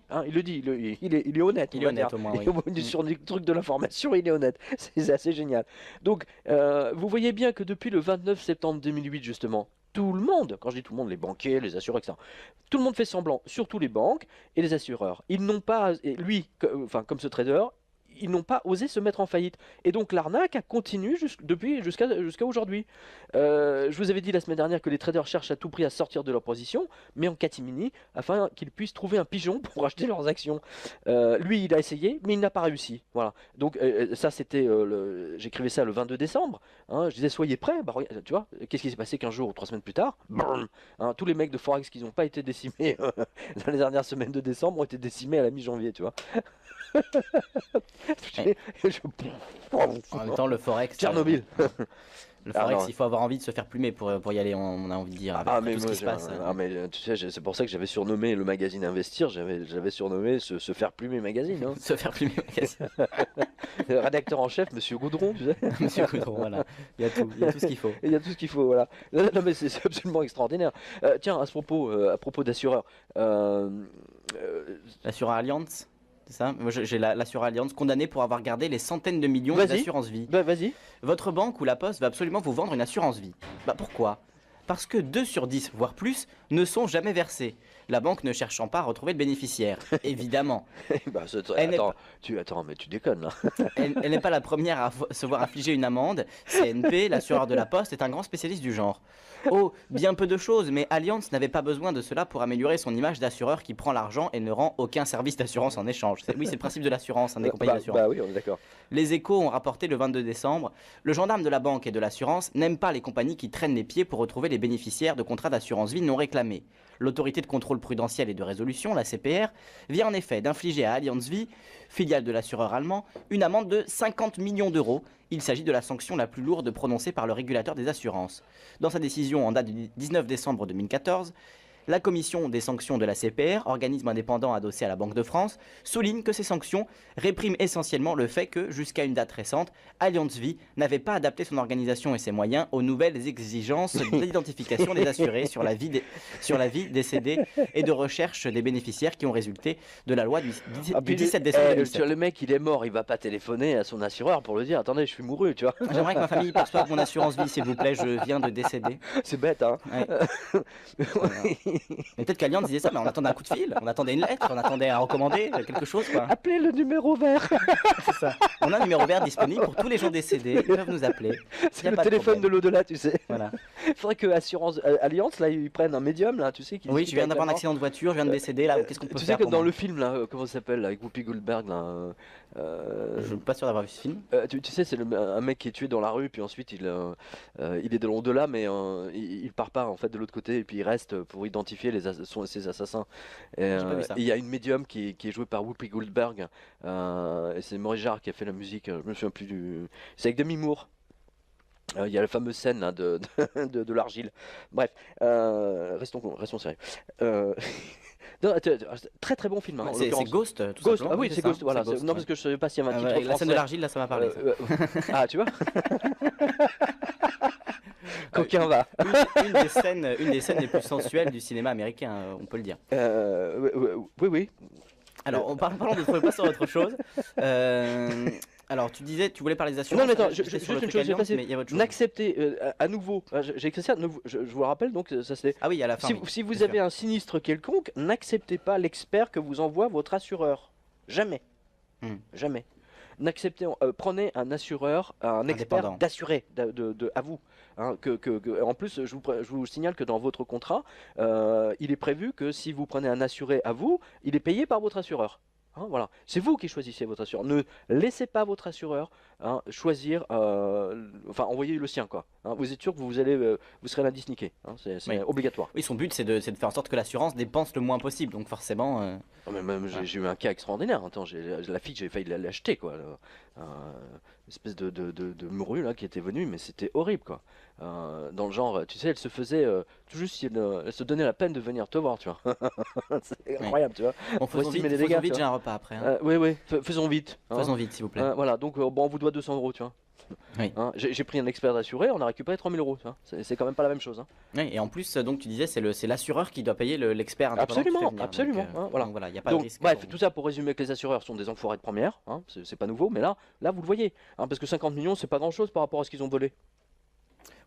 il est honnête. Il est honnête au moins, oui. Sur des trucs de l'information, il est honnête. C'est assez génial. Donc, vous voyez bien que depuis le 29 septembre 2008, justement, tout le monde, quand je dis tout le monde, les banquiers, les assureurs, etc., tout le monde fait semblant, surtout les banques et les assureurs. Ils n'ont pas, et lui, comme ce trader, ils n'ont pas osé se mettre en faillite. Et donc l'arnaque a continué jusqu'à aujourd'hui. Je vous avais dit la semaine dernière que les traders cherchent à tout prix à sortir de leur position, mais en catimini, afin qu'ils puissent trouver un pigeon pour acheter leurs actions. Lui, il a essayé, mais il n'a pas réussi. Voilà. Donc ça, c'était, j'écrivais ça le 22 décembre. Hein, je disais, soyez prêts. Bah, tu vois, qu'est-ce qui s'est passé 15 jours ou 3 semaines plus tard? Hein, tous les mecs de Forex qui n'ont pas été décimés dans les dernières semaines de décembre ont été décimés à la mi-janvier, tu vois. En même temps, le Forex. Tchernobyl. Le Forex, il faut avoir envie de se faire plumer pour y aller, on a envie de dire. Mais tout ce qui se passe. Mais tu sais, c'est pour ça que j'avais surnommé le magazine Investir, j'avais surnommé se faire plumer magazine. Hein. Se faire plumer magazine. Le rédacteur en chef, Monsieur Goudron, tu sais. Monsieur Goudron, voilà. Il y a tout ce qu'il faut. Il y a tout ce qu'il faut, voilà. Non, mais c'est absolument extraordinaire. Tiens, à propos d'assureurs. L'assureur Allianz. C'est ça. Moi, j'ai l'assureur Allianz condamné pour avoir gardé les centaines de millions d'assurance vie. Bah, vas-y. Votre banque ou la Poste va absolument vous vendre une assurance vie. Bah pourquoi? Parce que 2 sur 10, voire plus, ne sont jamais versés. La banque ne cherchant pas à retrouver le bénéficiaire, évidemment. Attends, mais tu déconnes là. Elle n'est pas la première à se voir infliger une amende. CNP, l'assureur de la Poste, est un grand spécialiste du genre. Oh, bien peu de choses, mais Allianz n'avait pas besoin de cela pour améliorer son image d'assureur qui prend l'argent et ne rend aucun service d'assurance en échange. Oui, c'est le principe de l'assurance, des compagnies d'assurance. Bah oui, on est d'accord. Les Échos ont rapporté le 22 décembre, le gendarme de la banque et de l'assurance n'aime pas les compagnies qui traînent les pieds pour retrouver les bénéficiaires de contrats d'assurance vie non réclamés. L'autorité de contrôle prudentiel et de résolution, la CPR, vient en effet d'infliger à Allianz Vie, filiale de l'assureur allemand, une amende de 50 millions d'euros. Il s'agit de la sanction la plus lourde prononcée par le régulateur des assurances. Dans sa décision en date du 19 décembre 2014, la commission des sanctions de la CPR, organisme indépendant adossé à la Banque de France, souligne que ces sanctions répriment essentiellement le fait que, jusqu'à une date récente, Allianz Vie n'avait pas adapté son organisation et ses moyens aux nouvelles exigences d'identification des assurés sur la vie décédée et de recherche des bénéficiaires qui ont résulté de la loi du 17 décembre 2007. Le mec, il est mort, il va pas téléphoner à son assureur pour le dire « Attendez, je suis mouru, tu vois. » J'aimerais que ma famille perçoive mon assurance vie, s'il vous plaît, je viens de décéder. C'est bête, hein. Ouais. Mais peut-être qu'Allianz disait ça, mais on attendait un coup de fil, on attendait une lettre, on attendait à recommander quelque chose, quoi. Appelez le numéro vert. C'est ça. On a un numéro vert disponible pour tous les gens décédés, ils peuvent nous appeler. C'est le téléphone de l'au-delà, tu sais. Voilà. Il faudrait que Allianz, là, ils prennent un médium, là, tu sais. Oui, je viens d'avoir un accident de voiture, je viens de décéder, là, qu'est-ce qu'on peut faire? Tu sais que dans le film, là, comment ça s'appelle, avec Whoopi Goldberg, là. Je suis pas sûr d'avoir vu ce film. Tu sais, c'est un mec qui est tué dans la rue, puis ensuite il est de l'au-delà, mais il part pas en fait de l'autre côté, et puis il reste pour identifier ses assassins. Et il y a une médium qui est jouée par Whoopi Goldberg, et c'est Maurice Jarre qui a fait la musique. Je me souviens plus du. C'est avec Demi Moore. Il y a la fameuse scène là, de l'argile. Bref, restons sérieux. Non, très très bon film. Hein, c'est Ghost, tout Ghost. simplement. Ah oui, c'est Ghost, voilà. Ghost, non, parce que je savais pas s'il y avait un titre français. La scène de l'argile, là, ça m'a parlé. Ah, tu vois. Coquin va. Une des scènes les plus sensuelles du cinéma américain, on peut le dire. Oui. Alors, parlons de pas sur autre chose. Alors, tu disais, tu voulais parler des assurances. Non, mais attends, juste une chose, mais il y a autre chose. N'acceptez à nouveau, j'ai écrit ça, je vous le rappelle, donc ça c'est. Ah oui, à la fin. Si vous avez un sinistre quelconque, n'acceptez pas l'expert que vous envoie votre assureur. Jamais. Jamais. Prenez un assureur, un expert d'assuré, à vous. hein, en plus, je vous signale que dans votre contrat, il est prévu que si vous prenez un assuré à vous, il est payé par votre assureur. Hein, voilà. C'est vous qui choisissez votre assureur. Ne laissez pas votre assureur, hein, choisir, enfin envoyer le sien quoi. Hein, vous êtes sûr que vous serez lundi sniqué. Hein, c'est Oui. obligatoire. Oui, son but c'est de faire en sorte que l'assurance dépense le moins possible. Donc forcément. Ah, mais même j'ai eu un cas extraordinaire. Attends, la fille, j'ai failli l'acheter quoi. Une espèce de morue là qui était venue, mais c'était horrible quoi. Dans le genre, tu sais, elle se faisait tout juste, si elle se donnait la peine de venir te voir, tu vois. C'est incroyable, tu vois. Bon, Pour estimer les dégâts, faisons vite, tu j'ai vois. un repas après. Hein. Oui, faisons vite. Hein. Faisons vite, s'il vous plaît. Voilà, donc bon, on vous doit 200 euros, tu vois. Oui. Hein, j'ai pris un expert assuré, on a récupéré 3000 euros, tu vois. C'est quand même pas la même chose. Hein. Oui, et en plus, donc tu disais, c'est l'assureur qui doit payer l'expert indépendant qui fait venir. Absolument. Donc, hein, voilà. donc voilà, il n'y a pas de risque. Bref, tout ça pour résumer que les assureurs sont des enfoirés de première, hein, c'est pas nouveau, mais là vous le voyez, hein, parce que 50 millions, c'est pas grand chose par rapport à ce qu'ils ont volé.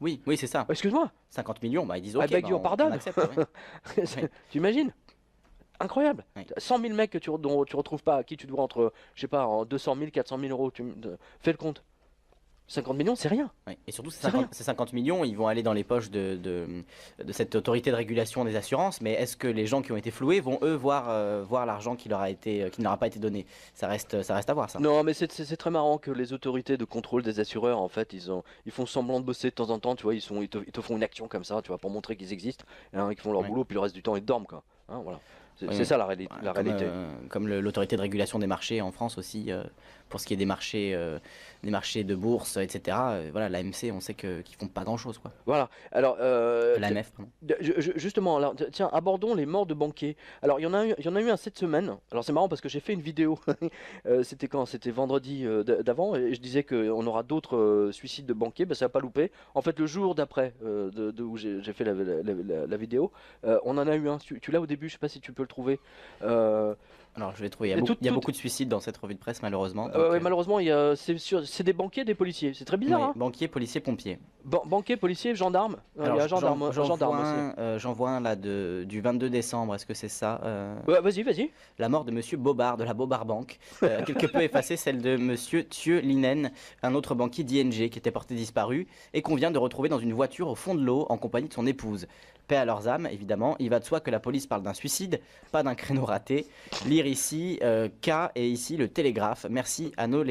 Oui, c'est ça. Excuse-moi. 50 millions, bah ils disent ok, beg your pardon. on accepte. Oui. Tu imagines? Incroyable. Oui. 100 000 mecs dont tu retrouves pas, à qui tu dois entre, je sais pas, en 200 000, 400 000 euros. Fais le compte. 50 millions, c'est rien. Oui. Et surtout, C'est rien. ces 50 millions, ils vont aller dans les poches de cette autorité de régulation des assurances. Mais est-ce que les gens qui ont été floués vont, eux, voir l'argent qui n'aura pas été donné? Ça reste à voir, ça. Non, mais c'est très marrant que les autorités de contrôle des assureurs, en fait, ils font semblant de bosser de temps en temps, tu vois, ils te font une action comme ça, tu vois, pour montrer qu'ils existent, hein, qu'ils font leur boulot, puis le reste du temps, ils dorment, quoi. Hein, voilà. C'est ça la réalité. Comme l'autorité de régulation des marchés en France aussi, pour ce qui est des marchés de bourse, etc. Voilà, l'AMC, on sait qu'ils font pas grand-chose, quoi. Voilà. Alors, L'AMF, pardon. justement, alors, tiens, abordons les morts de banquiers. Alors, il y en a eu un cette semaine. Alors, c'est marrant parce que j'ai fait une vidéo. C'était quand? C'était vendredi d'avant, et je disais qu'on aura d'autres suicides de banquiers. Ben, ça n'a pas loupé. En fait, le jour d'après, où j'ai fait la vidéo, on en a eu un. Tu l'as au début, je sais pas si tu peux le trouver. Alors, je vais trouver. Il y a beaucoup de suicides dans cette revue de presse, malheureusement. Ouais, malheureusement, c'est des banquiers, des policiers. C'est très bizarre. Oui, Hein. banquiers, policiers, pompiers. Banquiers, policiers, gendarmes. Il y Alors, a gendarme aussi. j'en vois un là du 22 décembre, est-ce que c'est ça? Ouais, vas-y. La mort de Monsieur Bobard de la Bobard Bank, quelque peu effacée celle de Monsieur Thieu Linen, un autre banquier d'ING qui était porté disparu et qu'on vient de retrouver dans une voiture au fond de l'eau en compagnie de son épouse. Paix à leurs âmes, évidemment. Il va de soi que la police parle d'un suicide, pas d'un créneau raté. Lire ici K et ici le Télégraphe. Merci à notre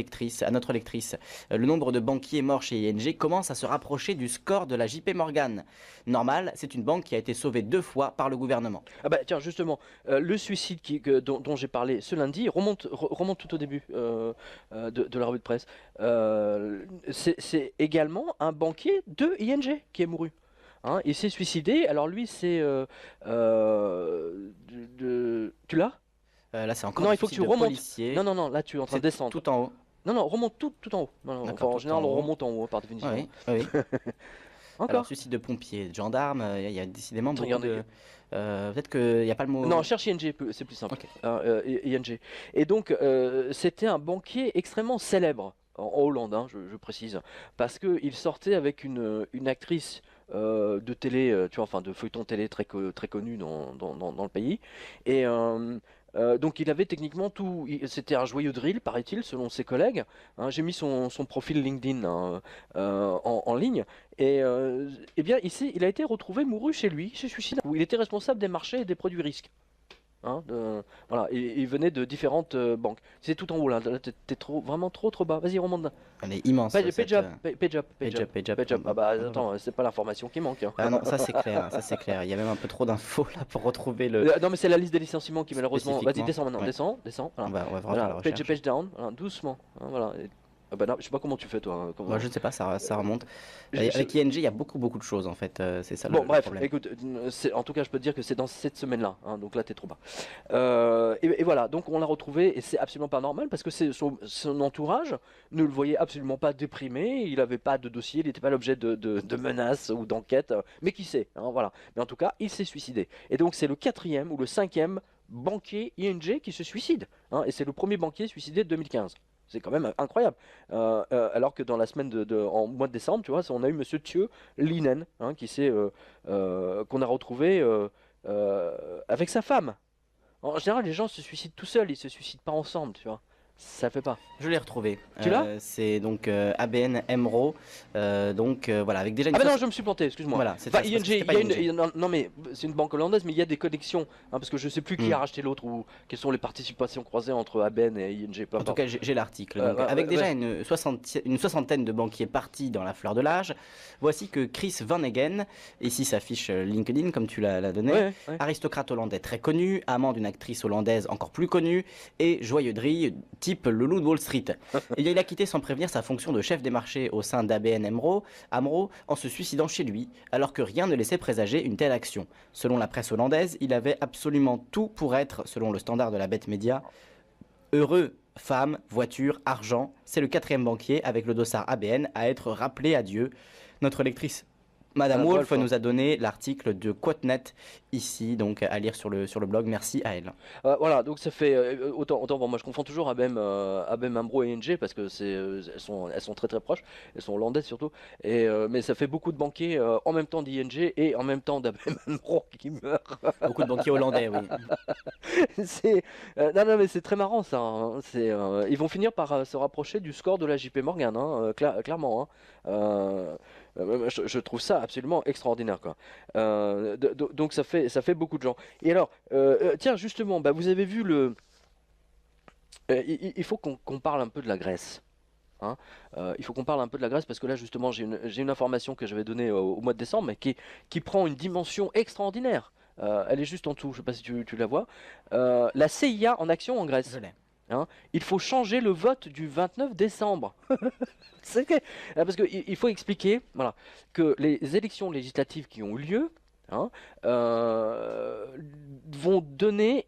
lectrice. Le nombre de banquiers morts chez ING commence à se rapprocher du score de la JP Morgan. Normal, c'est une banque qui a été sauvée 2 fois par le gouvernement. Ah bah tiens, justement, le suicide dont j'ai parlé ce lundi remonte tout au début de la revue de presse. C'est également un banquier de ING qui est mouru. Hein, il s'est suicidé. Alors lui, c'est... Tu l'as? Là, c'est encore Non, du il faut que tu suicide de remontes. policier. Non, là tu es en train de descendre. Tout en haut. Non, remonte tout en haut. Non, D'accord, en tout général, en on haut. remonte en haut, par définition. Oui. Encore? Alors, suicide de pompiers, de gendarmes, il y a décidément beaucoup Regardez. de... peut-être qu'il n'y a pas le mot... Non, cherche ING, c'est plus simple. Ok. ING. Et donc, c'était un banquier extrêmement célèbre en Hollande, hein, je précise, parce qu'il sortait avec une actrice de télé, tu vois, enfin de feuilleton télé très connue dans le pays. Et donc il avait techniquement tout. C'était un joyeux drill, paraît-il, selon ses collègues. Hein, j'ai mis son profil LinkedIn hein, en ligne. Et eh bien, il a été retrouvé mouru chez lui, chez suicide, où il était responsable des marchés et des produits risques. Hein, voilà, et il venait de différentes banques. C'est tout en haut là, t'es vraiment trop bas. Vas-y, remonte. Elle est immense. Page up. Page up. Ah bah attends, c'est pas l'information qui manque. Hein. Ah non, ça c'est clair. Il y a même un peu trop d'infos là pour retrouver le... Non mais c'est la liste des licenciements qui malheureusement... Vas-y, Spécifiquement. descends maintenant, Ouais. descends. On Voilà. va vraiment faire la recherche. Page down, voilà, doucement. Hein, voilà. Ah bah non, je sais pas comment tu fais toi. Hein, Moi je ne sais pas, ça remonte. Je- Avec ING, il y a beaucoup de choses en fait, c'est ça Bon, le bref, problème. écoute, en tout cas, je peux te dire que c'est dans cette semaine-là, hein, donc là, t'es trop bas. Et voilà, donc on l'a retrouvé, et c'est absolument pas normal parce que son entourage ne le voyait absolument pas déprimé, il n'avait pas de dossier, il n'était pas l'objet de menaces ou d'enquêtes, mais qui sait, hein, voilà. Mais en tout cas, il s'est suicidé. Et donc, c'est le 4e ou le 5e banquier ING qui se suicide, hein, et c'est le premier banquier suicidé de 2015. C'est quand même incroyable. Alors que dans la semaine en mois de décembre, tu vois, on a eu Monsieur Thieu Linen, hein, qu'on a retrouvé avec sa femme. En général, les gens se suicident tout seuls, ils se suicident pas ensemble, tu vois. Ça fait pas. Je l'ai retrouvé. Tu l'as? C'est donc ABN AMRO. Voilà, avec déjà une. Ah mais non, je me suis planté, excuse-moi. Voilà, enfin, ING, il y a non mais c'est une banque hollandaise, mais il y a des connexions, hein, parce que je sais plus qui a racheté l'autre ou quelles sont les participations croisées entre ABN et ING. En tout cas, j'ai l'article. Avec déjà une soixantaine de banquiers partis dans la fleur de l'âge, voici que Chris Van Hagen, ici s'affiche LinkedIn comme tu l'as donné, aristocrate hollandais très connu, amant d'une actrice hollandaise encore plus connue et joyeux drille type le loup de Wall Street. Et il a quitté sans prévenir sa fonction de chef des marchés au sein d'ABN AMRO en se suicidant chez lui, alors que rien ne laissait présager une telle action. Selon la presse hollandaise, il avait absolument tout pour être, selon le standard de la bête média, heureux. Femme, voiture, argent, c'est le 4e banquier avec le dossard ABN à être rappelé à Dieu. Notre lectrice Madame Wolf nous a donné l'article de Quotenet ici, donc à lire sur le blog. Merci à elle. Voilà, donc ça fait autant bon, moi je confonds toujours ABN AMRO et ING parce que elles sont très très proches, elles sont hollandaises surtout. Mais ça fait beaucoup de banquiers en même temps d'ING et en même temps d'ABN AMRO qui meurent. Beaucoup de banquiers hollandais, oui. Non mais c'est très marrant ça. Hein. Ils vont finir par se rapprocher du score de la JP Morgan, hein, clairement. Hein. Je trouve ça absolument extraordinaire, quoi. Donc ça fait beaucoup de gens. Et alors, tiens, justement, bah, vous avez vu il faut qu'on parle un peu de la Grèce. Hein. Il faut qu'on parle un peu de la Grèce parce que là, justement, j'ai une information que j'avais donnée au mois de décembre, mais qui prend une dimension extraordinaire. Elle est juste en dessous, je ne sais pas si tu la vois. La CIA en action en Grèce. Je l'ai. Hein, il faut changer le vote du 29 décembre. Parce qu'il faut expliquer voilà, que les élections législatives qui ont eu lieu hein, vont donner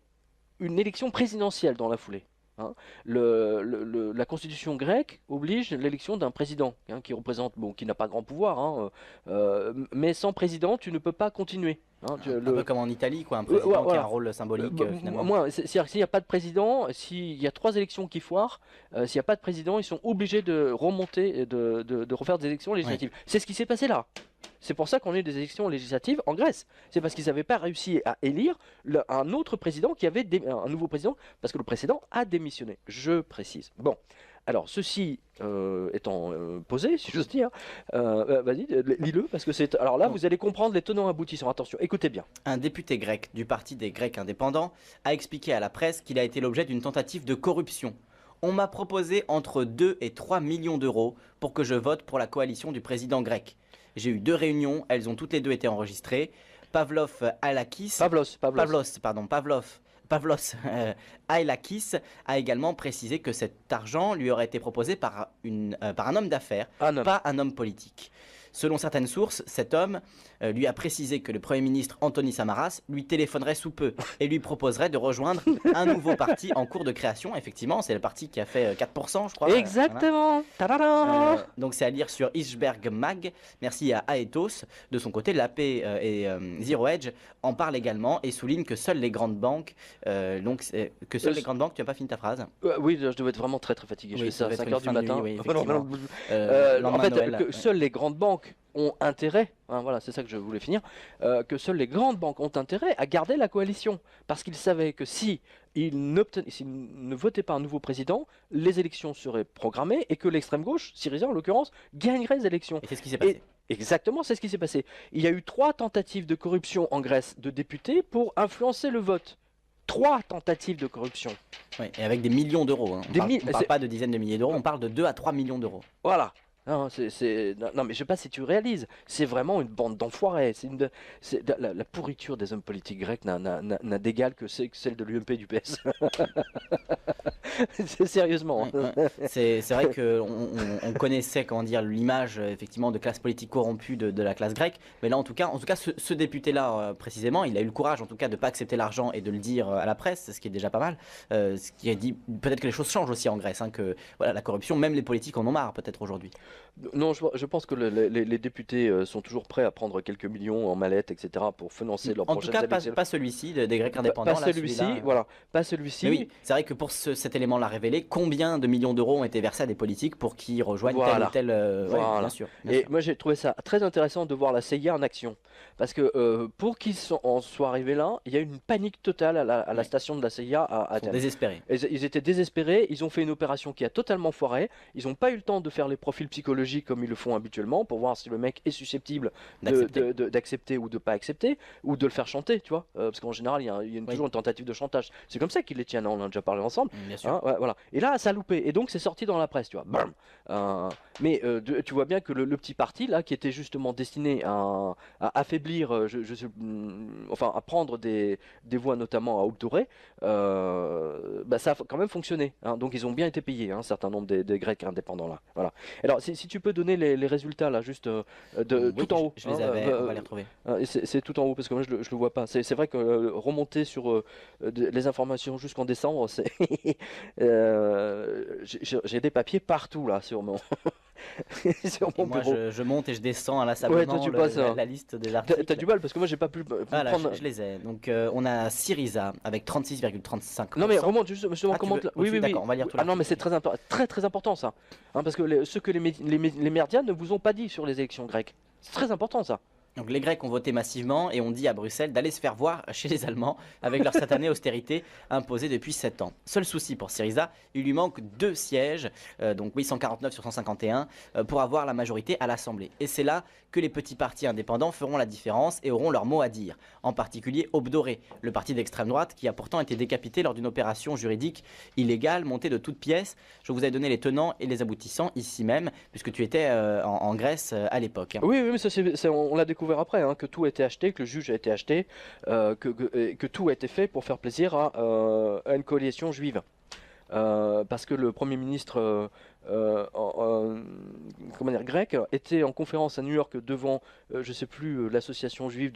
une élection présidentielle dans la foulée. Hein. La constitution grecque oblige l'élection d'un président hein, qui représente, qui n'a pas grand pouvoir, hein, mais sans président tu ne peux pas continuer. Hein, un peu comme en Italie, quoi, un président qui a un rôle symbolique finalement. C'est-à-dire s'il n'y a pas de président, s'il y a 3 élections qui foirent, s'il n'y a pas de président, ils sont obligés de remonter et de refaire des élections législatives. Oui. C'est ce qui s'est passé là. C'est pour ça qu'on a eu des élections législatives en Grèce. C'est parce qu'ils n'avaient pas réussi à élire un autre président qui avait un nouveau président, parce que le précédent a démissionné. Je précise. Bon, alors ceci étant posé, si j'ose dire, vas-y, lis-le, parce que c'est. Alors là, vous allez comprendre les tenants aboutissants. Attention, écoutez bien. Un député grec du Parti des Grecs indépendants a expliqué à la presse qu'il a été l'objet d'une tentative de corruption. On m'a proposé entre 2 et 3 millions d'euros pour que je vote pour la coalition du président grec. J'ai eu 2 réunions, elles ont toutes les 2 été enregistrées. Pavlos Ailakis a également précisé que cet argent lui aurait été proposé par un homme d'affaires, pas un homme politique. Selon certaines sources, cet homme lui a précisé que le Premier ministre Antonis Samaras lui téléphonerait sous peu et lui proposerait de rejoindre un nouveau parti en cours de création. Effectivement, c'est le parti qui a fait 4%, je crois. Exactement. Donc c'est à lire sur Iceberg Mag. Merci à Aethos. De son côté, l'AP et Zero Hedge en parlent également et soulignent que seules les grandes banques, les grandes banques, tu n'as pas fini ta phrase? Oui, je devais être vraiment très très fatigué. Je fais ça à 5h du matin. Oui, en fait, que seules les grandes banques ont intérêt, hein, voilà, c'est ça que je voulais finir, que seules les grandes banques ont intérêt à garder la coalition, parce qu'ils savaient que s'ils ne votaient pas un nouveau président, les élections seraient programmées et que l'extrême gauche, Syriza en l'occurrence, gagnerait les élections. Et c'est ce qui s'est passé. Exactement, c'est ce qui s'est passé. Il y a eu 3 tentatives de corruption en Grèce de députés pour influencer le vote. 3 tentatives de corruption. Oui, et avec des millions d'euros. Hein. On ne parle pas de dizaines de milliers d'euros, on parle de 2 à 3 millions d'euros. Voilà. Non, non, mais je sais pas si tu réalises, c'est vraiment une bande d'enfoirés. La pourriture des hommes politiques grecs n'a d'égal que celle de l'UMP et du PS. Sérieusement. C'est vrai qu'on connaissait l'image effectivement de classe politique corrompue de la classe grecque, mais là en tout cas ce député-là précisément, il a eu le courage en tout cas de ne pas accepter l'argent et de le dire à la presse, ce qui est déjà pas mal. Ce qui a dit peut-être que les choses changent aussi en Grèce, hein, que voilà, la corruption, même les politiques en ont marre peut-être aujourd'hui. Non, je pense que les députés sont toujours prêts à prendre quelques millions en mallette, etc., pour financer leurs En tout prochaines cas, élections. pas celui-ci des Grecs Pas indépendants. Là, celui-ci, celui-là. voilà, pas Mais celui-ci. oui, c'est vrai que pour cet élément l'a révélé, combien de millions d'euros ont été versés à des politiques pour qu'ils rejoignent tel ou tel. Ouais, Voilà. bien sûr. Et moi j'ai trouvé ça très intéressant de voir la CIA en action. Parce que pour qu'ils en soient arrivés là, il y a eu une panique totale à la station de la CIA à Ils sont Athènes. désespérés. Ils étaient désespérés, ils ont fait une opération qui a totalement foiré, ils n'ont pas eu le temps de faire les profils psychologiques comme ils le font habituellement pour voir si le mec est susceptible d'accepter ou de pas accepter, ou de le faire chanter, tu vois. Parce qu'en général, il y a toujours une tentative de chantage. C'est comme ça qu'ils les tiennent, on en a déjà parlé ensemble. Bien sûr. Hein, ouais, voilà. Et là, ça a loupé, et donc c'est sorti dans la presse, tu vois. Bam. Mais tu vois bien que le petit parti là, qui était justement destiné à affaiblir, enfin à prendre des voix notamment à Aube Dorée, bah, ça a quand même fonctionné. Hein. Donc ils ont bien été payés, hein, un certain nombre des Grecs indépendants là. Voilà. Alors si tu peux donner les résultats là, juste tout en haut. Je les avais, on va les retrouver. C'est tout en haut parce que moi je le vois pas. C'est vrai que remonter sur les informations jusqu'en décembre, c'est j'ai des papiers partout là sur mon sur mon moi, bureau. je monte et je descends inlassablement la liste des articles. T'as du mal parce que moi j'ai pas pu voilà, prendre. je les ai. Donc on a Syriza avec 36,35%. Non mais remonte justement comment. Oui, d'accord, on va lire tout. Ah non mais c'est très important ça, hein, parce que ce que les médias ne vous ont pas dit sur les élections grecques, c'est très important ça. Donc les Grecs ont voté massivement et ont dit à Bruxelles d'aller se faire voir chez les Allemands avec leur satanée austérité imposée depuis 7 ans. Seul souci pour Syriza, il lui manque 2 sièges, donc oui 149 sur 151, pour avoir la majorité à l'Assemblée. Et c'est là que les petits partis indépendants feront la différence et auront leur mot à dire. En particulier Aube Dorée, le parti d'extrême droite qui a pourtant été décapité lors d'une opération juridique illégale montée de toutes pièces. Je vous ai donné les tenants et les aboutissants ici même, puisque tu étais en Grèce à l'époque. Hein. Oui, mais ça, on l'a découvert après, hein, que tout a été acheté, que le juge a été acheté, que tout a été fait pour faire plaisir à une coalition juive. Parce que le Premier ministre comment dire, grec était en conférence à New York devant, je sais plus, l'association juive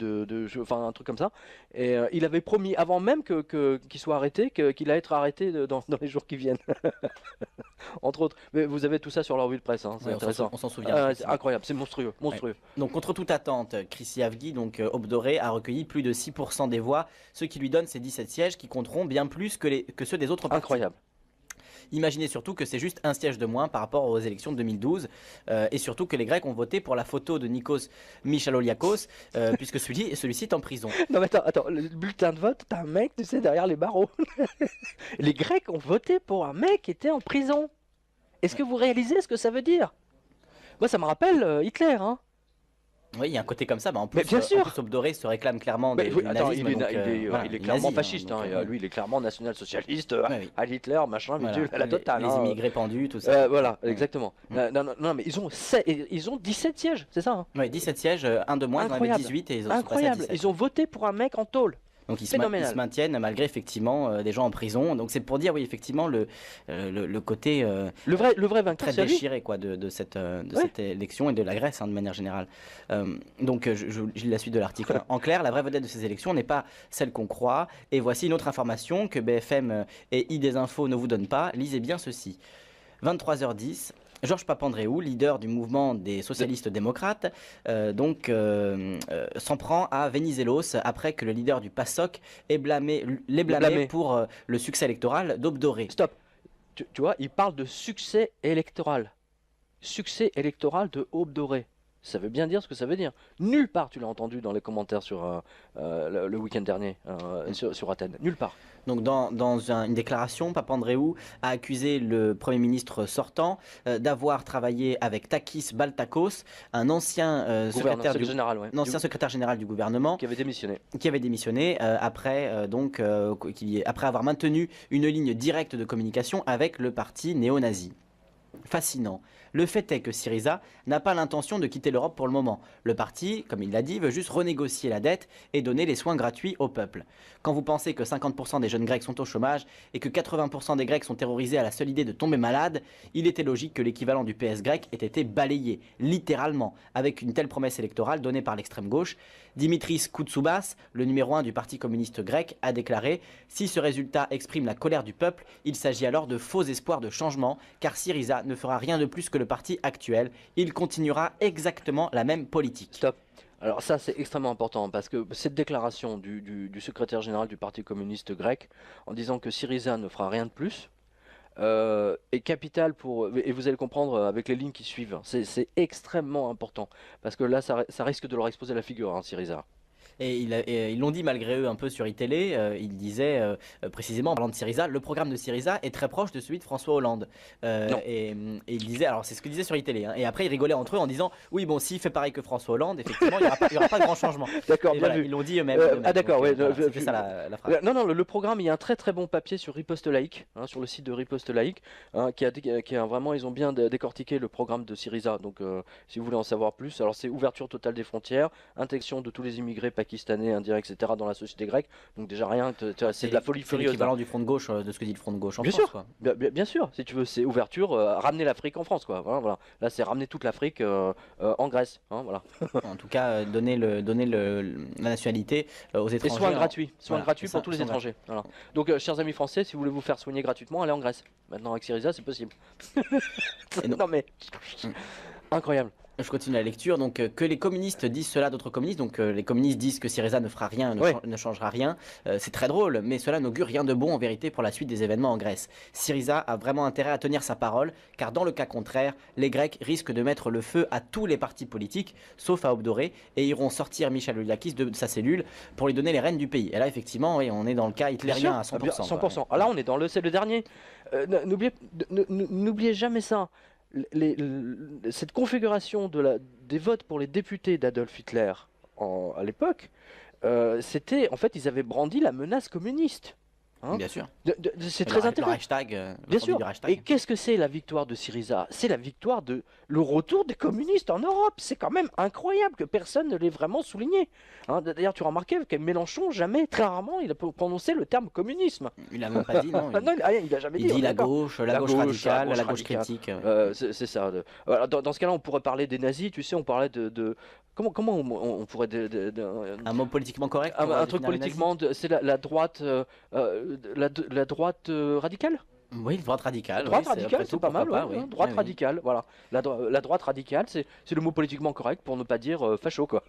enfin un truc comme ça, et il avait promis avant même qu'il soit arrêté, qu'il allait être arrêté dans les jours qui viennent. Entre autres. Mais vous avez tout ça sur leur revue de presse, hein, c'est intéressant. On s'en souvient. C'est incroyable, c'est monstrueux. Ouais. Donc contre toute attente, Chrissy Avgi, donc Aube Dorée, a recueilli plus de 6% des voix, ce qui lui donne ses 17 sièges qui compteront bien plus que ceux des autres partis. Incroyable. Imaginez surtout que c'est juste un siège de moins par rapport aux élections de 2012 et surtout que les Grecs ont voté pour la photo de Nikos Michaloliakos puisque celui-ci est en prison. Non mais attends, le bulletin de vote, t'as un mec, tu sais, derrière les barreaux. Les Grecs ont voté pour un mec qui était en prison. Est-ce que vous réalisez ce que ça veut dire? Moi ça me rappelle Hitler, hein. Oui, il y a un côté comme ça. En plus, mais bien sûr. Aube Dorée se réclame clairement du nazisme. Il est clairement fasciste. Hein, lui, il est clairement national-socialiste. À Hitler, machin, bidule, à la totale. Les immigrés pendus, tout ça. Voilà, exactement. Non, mais ils ont 17 sièges, c'est ça, hein. Oui, 17 sièges, un de moins, ils en avaient 18 et ils ont Incroyable, ils ont voté pour un mec en tôle. Donc ils se maintiennent malgré effectivement des gens en prison. Donc c'est pour dire oui effectivement le côté le vrai vainqueur très déchiré quoi de cette élection et de la Grèce hein, de manière générale. Donc je lis la suite de l'article. En clair, la vraie vedette de ces élections n'est pas celle qu'on croit. Et voici une autre information que BFM et Idésinfo ne vous donnent pas. Lisez bien ceci. 23h10. Georges Papandréou, leader du mouvement des socialistes démocrates, s'en prend à Venizelos après que le leader du PASOK ait blâmé pour le succès électoral d'Aube Dorée. Stop. Tu vois, il parle de succès électoral. Succès électoral de Aube Dorée. Ça veut bien dire ce que ça veut dire. Nulle part tu l'as entendu dans les commentaires sur le week-end dernier sur Athènes. Nulle part. Donc dans une déclaration, Papandréou a accusé le Premier ministre sortant d'avoir travaillé avec Takis Baltakos, un ancien secrétaire général du gouvernement qui avait démissionné après avoir maintenu une ligne directe de communication avec le parti néo-nazi. Fascinant. Le fait est que Syriza n'a pas l'intention de quitter l'Europe pour le moment. Le parti, comme il l'a dit, veut juste renégocier la dette et donner les soins gratuits au peuple. Quand vous pensez que 50% des jeunes Grecs sont au chômage et que 80% des Grecs sont terrorisés à la seule idée de tomber malade, il était logique que l'équivalent du PS grec ait été balayé, littéralement, avec une telle promesse électorale donnée par l'extrême gauche. Dimitris Koutsoubas, le numéro 1 du Parti communiste grec, a déclaré « Si ce résultat exprime la colère du peuple, il s'agit alors de faux espoirs de changement, car Syriza ne fera rien de plus que le parti actuel. Il continuera exactement la même politique. Stop. Alors ça c'est extrêmement important parce que cette déclaration du secrétaire général du Parti communiste grec en disant que Syriza ne fera rien de plus est capitale et vous allez comprendre avec les lignes qui suivent, c'est extrêmement important parce que là ça risque de leur exposer la figure, hein, Syriza. Et ils l'ont dit malgré eux un peu sur iTélé, ils disaient précisément en parlant de Syriza, le programme de Syriza est très proche de celui de François Hollande. Et ils disaient, alors c'est ce que disaient sur iTélé, hein, et après ils rigolaient entre eux en disant, oui bon s'il fait pareil que François Hollande, effectivement il n'y aura pas de grand changement. D'accord, bien vu. Ils l'ont dit eux-mêmes. Ah d'accord, ouais. C'était ça la phrase. Non, le programme, il y a un très très bon papier sur Riposte Laïque, hein, sur le site de Riposte Laïque, hein, qui a vraiment, ils ont bien décortiqué le programme de Syriza. Donc si vous voulez en savoir plus, alors c'est ouverture totale des frontières, intégration de tous les immigrés pakistanais, indiens, etc. dans la société grecque. Donc déjà rien, c'est de la folie furieuse. C'est l'équivalent du front de gauche, de ce que dit le front de gauche en bien France. Sûr, quoi. Bien sûr, si tu veux, c'est ouverture, ramener l'Afrique en France, quoi. Voilà. Là, c'est ramener toute l'Afrique en Grèce, hein, voilà. En tout cas, donner la nationalité aux étrangers. Et soins gratuits, gratuits pour ça, tous les étrangers. Voilà. Donc, chers amis français, si vous voulez vous faire soigner gratuitement, allez en Grèce. Maintenant, avec Syriza, c'est possible. Non mais, incroyable. Je continue la lecture. Donc, que les communistes disent cela d'autres communistes. Donc, les communistes disent que Syriza ne fera rien, ne changera rien. C'est très drôle, mais cela n'augure rien de bon en vérité pour la suite des événements en Grèce. Syriza a vraiment intérêt à tenir sa parole, car dans le cas contraire, les Grecs risquent de mettre le feu à tous les partis politiques, sauf à Obdoré, et iront sortir Michaloudakis de sa cellule pour lui donner les rênes du pays. Et là, effectivement, oui, on est dans le cas hitlérien à 100%. 100%. Ah là, on est dans c'est le dernier. N'oubliez jamais ça. Cette configuration des votes pour les députés d'Adolf Hitler à l'époque, c'était en fait ils avaient brandi la menace communiste. Hein, bien sûr. C'est très intéressant. Bien sûr. Et qu'est-ce que c'est la victoire de Syriza? C'est la victoire le retour des communistes en Europe. C'est quand même incroyable que personne ne l'ait vraiment souligné. Hein, d'ailleurs, tu remarquais que Mélenchon, jamais, très rarement, il a prononcé le terme communisme. Il a même pas dit, non. Non, il a jamais dit. Il dit la gauche radicale, la gauche critique. C'est ça. Dans ce cas-là, on pourrait parler des nazis, tu sais, on parlait de comment on pourrait un mot politiquement correct, un truc politiquement, c'est la droite la droite radicale. Oui, droite radicale. Droite radicale, c'est pas mal. Droite radicale, voilà. La droite radicale, c'est le mot politiquement correct pour ne pas dire facho, quoi.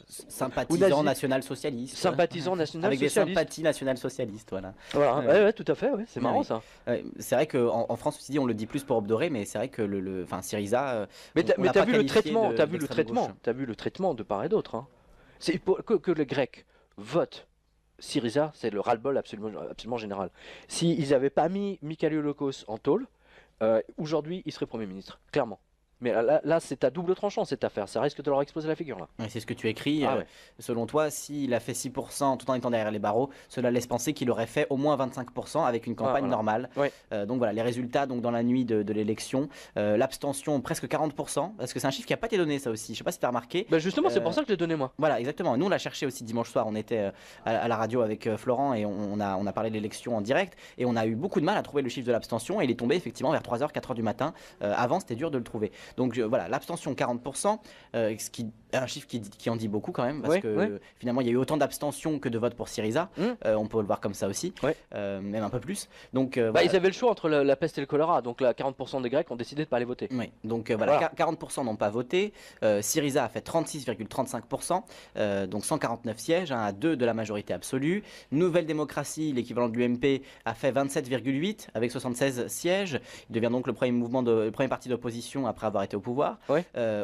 Sympathisant national-socialiste. Sympathisant national-socialiste. Avec des sympathies national-socialistes, voilà. Voilà, ouais, tout à fait, ouais. C'est marrant ça. C'est vrai qu'en France aussi, on le dit plus pour Obdoré, mais c'est vrai que Syriza. Mais t'as vu le traitement, t'as vu le traitement de part et d'autre. Hein. C'est que les Grecs votent Syriza, c'est le ras-le-bol absolument général. S'ils n'avaient pas mis Michaloudakis en tôle, aujourd'hui, il serait Premier ministre, clairement. Mais là c'est à double tranchant cette affaire, ça risque de leur exploser la figure là. Ouais, c'est ce que tu écris. Selon toi, s'il a fait 6% tout en étant derrière les barreaux, cela laisse penser qu'il aurait fait au moins 25% avec une campagne normale. Ouais. Donc voilà, les résultats donc, dans la nuit de l'élection, l'abstention presque 40%, parce que c'est un chiffre qui n'a pas été donné ça aussi, je sais pas si tu as remarqué. Bah justement, c'est pour ça que je l'ai donné moi. Voilà, exactement. Nous on l'a cherché aussi dimanche soir, on était à la radio avec Florent et on a parlé de l'élection en direct et on a eu beaucoup de mal à trouver le chiffre de l'abstention et il est tombé effectivement vers 3h, 4h du matin. Avant c'était dur de le trouver. Donc voilà, l'abstention 40%, ce qui un chiffre qui en dit beaucoup quand même, parce que finalement il y a eu autant d'abstention que de votes pour Syriza, on peut le voir comme ça aussi, même un peu plus. Donc, voilà. Ils avaient le choix entre la peste et le choléra, donc là 40% des Grecs ont décidé de ne pas aller voter. Oui, donc voilà, 40% n'ont pas voté, Syriza a fait 36,35%, donc 149 sièges, à 2 de la majorité absolue. Nouvelle démocratie, l'équivalent de l'UMP, a fait 27,8 avec 76 sièges, il devient donc le premier parti d'opposition après avoir été au pouvoir.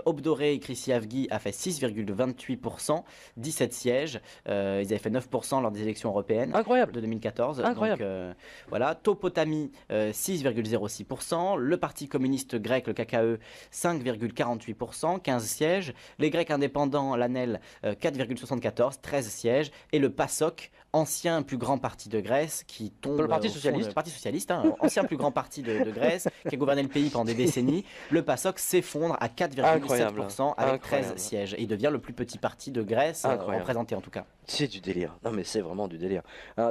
Obdoré et Chryssiavgi a fait 6,28%, 17 sièges. Ils avaient fait 9% lors des élections européennes de 2014. Incroyable. Donc, voilà. Topotami, 6,06%. Le Parti communiste grec, le KKE, 5,48%, 15 sièges. Les Grecs indépendants, l'ANEL, 4,74, 13 sièges. Et le PASOK, ancien plus grand parti de Grèce, qui tombe... Le Parti socialiste. Le Parti socialiste, ancien plus grand parti de Grèce, qui a gouverné le pays pendant des décennies. Le PASOK s'effondre à 4,7% avec 13 sièges. Et il devient le plus petit parti de Grèce représenté en tout cas. C'est du délire. Non, mais c'est vraiment du délire.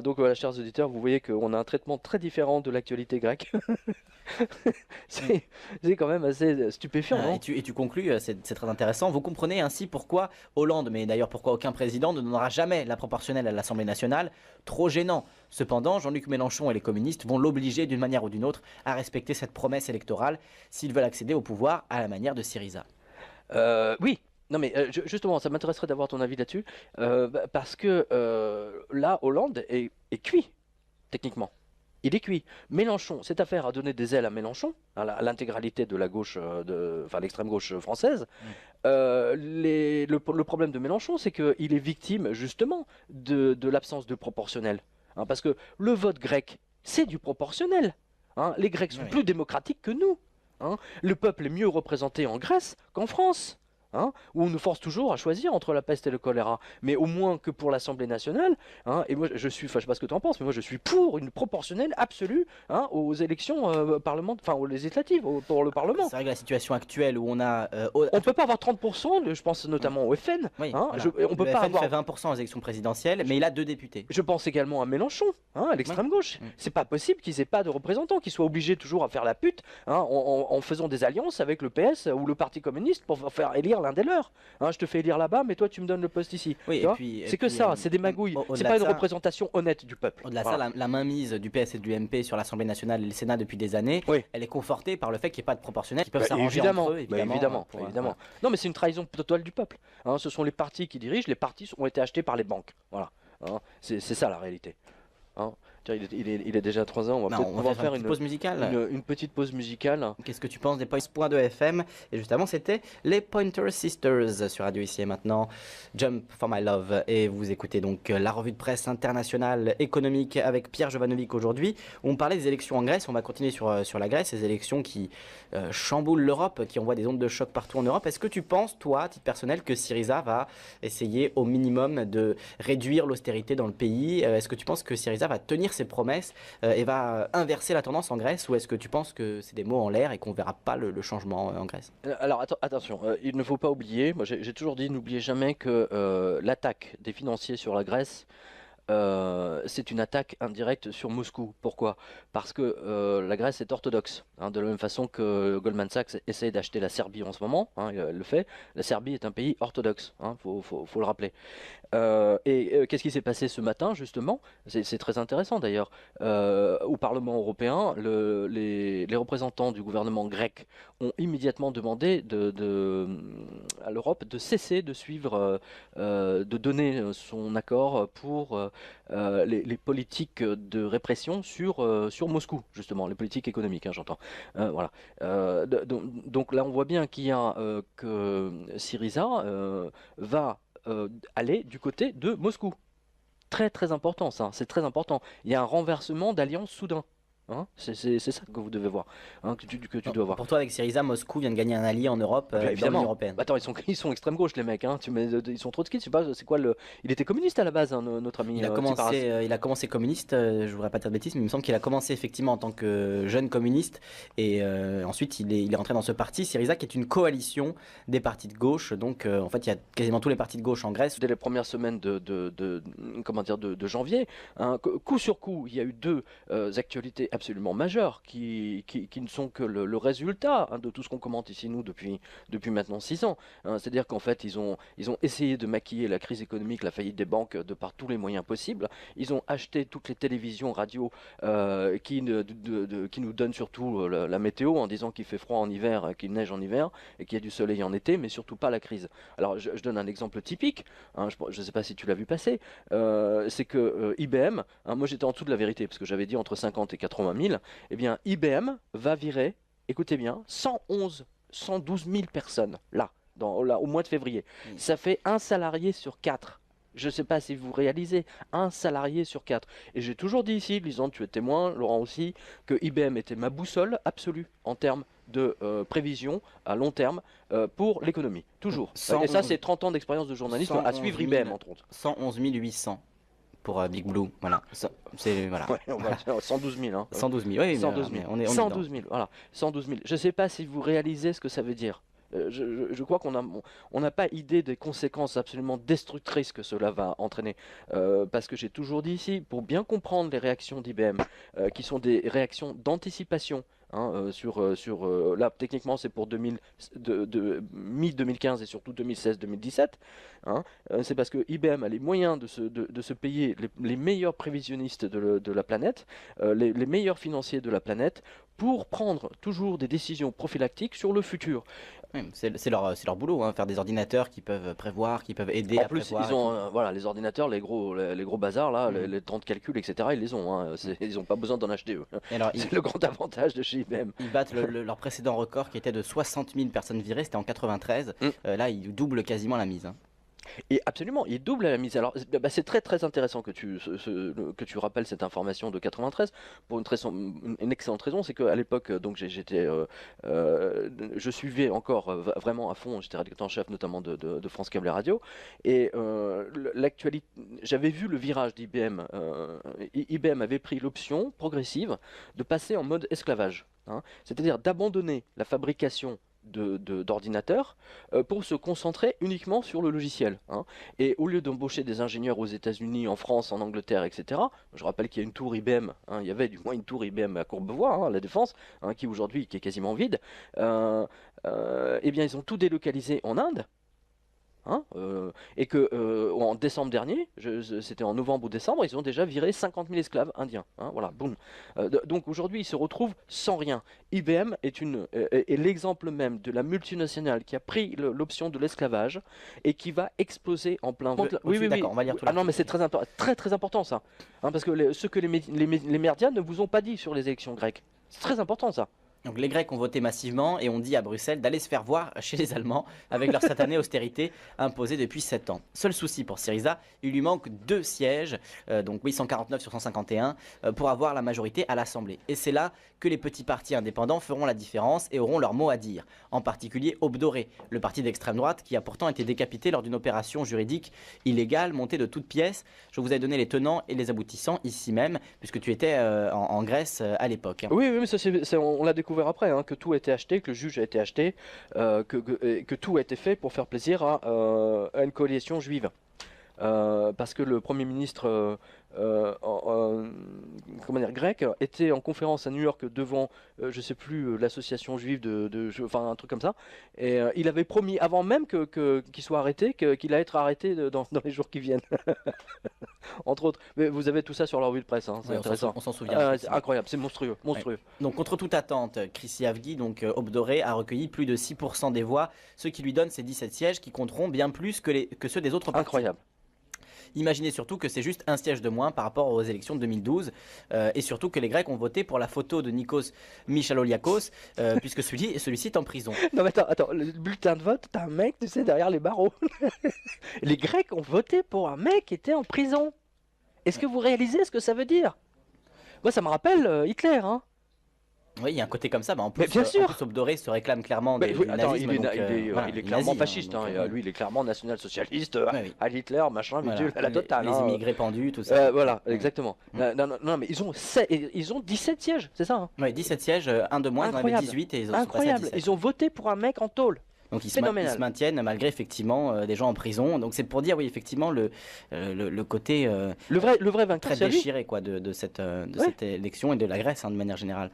Donc, voilà, chers auditeurs, vous voyez qu'on a un traitement très différent de l'actualité grecque. C'est c'est quand même assez stupéfiant, non? Et tu conclus, c'est très intéressant. Vous comprenez ainsi pourquoi Hollande, mais d'ailleurs pourquoi aucun président ne donnera jamais la proportionnelle à l'Assemblée nationale. Trop gênant. Cependant, Jean-Luc Mélenchon et les communistes vont l'obliger d'une manière ou d'une autre à respecter cette promesse électorale s'ils veulent accéder au pouvoir à la manière de Syriza. Oui. Non, mais justement, ça m'intéresserait d'avoir ton avis là-dessus. Parce que là, Hollande est cuit, techniquement. Il est cuit. Mélenchon, cette affaire a donné des ailes à Mélenchon, à l'intégralité de la gauche, enfin l'extrême gauche française. Le problème de Mélenchon, c'est qu'il est victime justement de l'absence de proportionnel. Hein, parce que le vote grec, c'est du proportionnel. Hein. Les Grecs sont plus démocratiques que nous. Hein. Le peuple est mieux représenté en Grèce qu'en France. Hein, où on nous force toujours à choisir entre la peste et le choléra, mais au moins que pour l'Assemblée nationale, hein, et moi je suis, enfin je sais pas ce que tu en penses, mais moi je suis pour une proportionnelle absolue hein, aux élections enfin aux législatives, pour le Parlement. C'est vrai que la situation actuelle où on a... on peut pas avoir 30%, je pense notamment au FN, oui, hein, voilà. on peut le pas FN avoir... fait 20% aux élections présidentielles, mais il a 2 députés. Je pense également à Mélenchon, hein, à l'extrême gauche. C'est pas possible qu'ils aient pas de représentants, qu'ils soient obligés toujours à faire la pute hein, en faisant des alliances avec le PS ou le Parti communiste pour faire élire l'un des leurs. Hein, je te fais élire là-bas, mais toi tu me donnes le poste ici. Oui, c'est que ça, c'est des magouilles. C'est pas une représentation honnête du peuple. Au-delà de ça, la mainmise du PS et de l'UMP sur l'Assemblée nationale et le Sénat depuis des années, elle est confortée par le fait qu'il n'y ait pas de proportionnel, qui peuvent s'arranger entre eux, évidemment. Non, mais c'est une trahison totale du peuple. Hein, ce sont les partis qui dirigent, les partis ont été achetés par les banques. Voilà. Hein, c'est ça la réalité. Hein. Tiens, il est déjà 3 ans, on va faire une pause musicale. Une petite pause musicale. Qu'est-ce que tu penses des Points de FM? Et justement, c'était les Pointer Sisters sur Radio Ici et Maintenant, Jump for My Love. Et vous écoutez donc la revue de presse internationale économique avec Pierre Jovanovic aujourd'hui. On parlait des élections en Grèce, on va continuer sur la Grèce, ces élections qui chamboulent l'Europe, qui envoient des ondes de choc partout en Europe. Est-ce que tu penses, toi, à titre personnel, que Syriza va essayer au minimum de réduire l'austérité dans le pays? Est-ce que tu penses que Syriza va tenir ses promesses et va inverser la tendance en Grèce, ou est-ce que tu penses que c'est des mots en l'air et qu'on verra pas le changement en Grèce? Alors attention, il ne faut pas oublier, moi j'ai toujours dit, n'oubliez jamais que l'attaque des financiers sur la Grèce, c'est une attaque indirecte sur Moscou. Pourquoi? Parce que la Grèce est orthodoxe, hein, de la même façon que Goldman Sachs essaie d'acheter la Serbie en ce moment, hein, elle le fait. La Serbie est un pays orthodoxe, hein, faut le rappeler. Qu'est-ce qui s'est passé ce matin, justement? C'est très intéressant d'ailleurs. Au Parlement européen, les représentants du gouvernement grec ont immédiatement demandé à l'Europe de cesser de suivre, de donner son accord pour les politiques de répression sur Moscou, justement, les politiques économiques, hein, j'entends. Voilà. Donc là, on voit bien qu'il y a que Syriza va aller du côté de Moscou. Très très important ça, c'est très important. Il y a un renversement d'alliance soudain. Hein, c'est ça que vous devez voir, hein, que tu dois voir. Pour toi, avec Syriza, Moscou vient de gagner un allié en Europe, dans l'Union européenne. Attends, ils sont extrême gauche les mecs, hein. Ils sont trop de skis, je sais pas, c'est quoi le... Il était communiste à la base, hein, notre ami. Il a commencé communiste, je voudrais pas dire de bêtises, mais il me semble qu'il a commencé effectivement en tant que jeune communiste, et ensuite il est rentré dans ce parti, Syriza, qui est une coalition des partis de gauche, donc en fait il y a quasiment tous les partis de gauche en Grèce. Dès les premières semaines de janvier, hein, coup sur coup, il y a eu 2 actualités absolument majeures qui ne sont que le résultat hein, de tout ce qu'on commente ici nous depuis maintenant 6 ans. Hein. C'est-à-dire qu'en fait ils ont essayé de maquiller la crise économique, la faillite des banques de par tous les moyens possibles. Ils ont acheté toutes les télévisions, radios qui nous donnent surtout la météo en disant qu'il fait froid en hiver, qu'il neige en hiver et qu'il y a du soleil en été, mais surtout pas la crise. Alors je donne un exemple typique, hein, je ne sais pas si tu l'as vu passer, c'est que IBM, hein, moi j'étais en dessous de la vérité parce que j'avais dit entre 50 et 80 000, eh bien IBM va virer, écoutez bien, 112 000 personnes, là, au mois de février. Ça fait 1 salarié sur 4. Je ne sais pas si vous réalisez, 1 salarié sur 4. Et j'ai toujours dit ici, Lisande, tu es témoin, Laurent aussi, que IBM était ma boussole absolue en termes de prévision à long terme pour l'économie. Toujours. Et ça, c'est 30 ans d'expérience de journalisme à suivre IBM, entre autres. 111 800. Pour Big Blue, voilà. Voilà. Ouais, 112 000. Hein. 112 000, oui. 112 000. On est 112 000, voilà. 112 000. Je ne sais pas si vous réalisez ce que ça veut dire. Je crois on n'a pas idée des conséquences absolument destructrices que cela va entraîner. Parce que j'ai toujours dit ici, pour bien comprendre les réactions d'IBM, qui sont des réactions d'anticipation, hein, là, techniquement, c'est pour mi-2015 et surtout 2016-2017. Hein, c'est parce que IBM a les moyens de se payer les meilleurs prévisionnistes de la planète, les meilleurs financiers de la planète, pour prendre toujours des décisions prophylactiques sur le futur. Oui, c'est leur boulot, hein, faire des ordinateurs qui peuvent prévoir, qui peuvent aider à plus, prévoir. Ils ont voilà, les ordinateurs, les gros bazars, là, les temps de calcul, etc., ils les ont. Hein, ils n'ont pas besoin d'en acheter, eux. C'est le grand avantage de chez IBM. Ils battent leur précédent record qui était de 60 000 personnes virées, c'était en 93. Là, ils doublent quasiment la mise. Hein. Et absolument, il double la mise. Alors, c'est très très intéressant que tu rappelles cette information de 93 pour une excellente raison, c'est qu'à l'époque, donc je suivais encore vraiment à fond, j'étais rédacteur en chef notamment de France Câble et Radio, et l'actualité, j'avais vu le virage d'IBM. IBM avait pris l'option progressive de passer en mode esclavage, hein, c'est-à-dire d'abandonner la fabrication d'ordinateurs pour se concentrer uniquement sur le logiciel. Hein. Et au lieu d'embaucher des ingénieurs aux États-Unis, en France, en Angleterre, etc., je rappelle qu'il y a une tour IBM, hein, il y avait du moins une tour IBM à Courbevoie, hein, à la Défense, hein, qui aujourd'hui est quasiment vide, eh bien ils ont tout délocalisé en Inde. Hein, et que en décembre dernier, c'était en novembre ou décembre, ils ont déjà viré 50 000 esclaves indiens. Hein, voilà, boum. Donc aujourd'hui, ils se retrouvent sans rien. IBM est l'exemple même de la multinationale qui a pris l'option de l'esclavage et qui va exploser en plein ventre. Oui, d'accord, on va lire tout. Ah non, mais c'est très important ça, hein, parce que ce que les médias ne vous ont pas dit sur les élections grecques, c'est très important ça. Donc les Grecs ont voté massivement et ont dit à Bruxelles d'aller se faire voir chez les Allemands avec leur satanée austérité imposée depuis 7 ans. Seul souci pour Syriza, il lui manque 2 sièges, donc 149 sur 151, pour avoir la majorité à l'Assemblée. Et c'est là que les petits partis indépendants feront la différence et auront leur mot à dire. En particulier Obdoré, le parti d'extrême droite qui a pourtant été décapité lors d'une opération juridique illégale montée de toutes pièces. Je vous ai donné les tenants et les aboutissants ici même, puisque tu étais en Grèce à l'époque. Hein. Oui, mais on l'a découvert après, hein, que tout a été acheté, que le juge a été acheté, que tout a été fait pour faire plaisir à une coalition juive. Parce que le Premier ministre grec était en conférence à New York devant, je sais plus, l'association juive enfin un truc comme ça, et il avait promis avant même qu'il soit arrêté, qu'il allait être arrêté dans les jours qui viennent. Entre autres. Mais vous avez tout ça sur leur revue de presse, hein, c'est intéressant. On s'en souvient. C'est incroyable, c'est monstrueux. Ouais. Donc contre toute attente, Chrissy Avgi, donc Obdoré, a recueilli plus de 6% des voix, ce qui lui donne ses 17 sièges qui compteront bien plus que ceux des autres partis. Incroyable. Imaginez surtout que c'est juste un siège de moins par rapport aux élections de 2012 et surtout que les Grecs ont voté pour la photo de Nikos Michaloliakos puisque celui-ci est en prison. Non mais attends, le bulletin de vote, t'as un mec, tu sais, derrière les barreaux. Les Grecs ont voté pour un mec qui était en prison. Est-ce que vous réalisez ce que ça veut dire? Moi ça me rappelle Hitler, hein. Oui, il y a un côté comme ça. En plus, bien sûr. Obdoré se réclame clairement du nazisme. Il est clairement fasciste. Hein, lui, il est clairement national-socialiste. À Hitler, machin, bidule, à la totale. Les immigrés pendus, tout ça. Voilà, exactement. Non, mais ils ont 17 sièges, c'est ça, hein. Oui, 17 sièges, un de moins, ils en avaient 18 et ils ont Incroyable, ils ont voté pour un mec en tôle. Donc ils se maintiennent malgré effectivement des gens en prison. Donc c'est pour dire oui effectivement le côté le vrai vainqueur très déchiré quoi de cette élection et de la Grèce hein, de manière générale.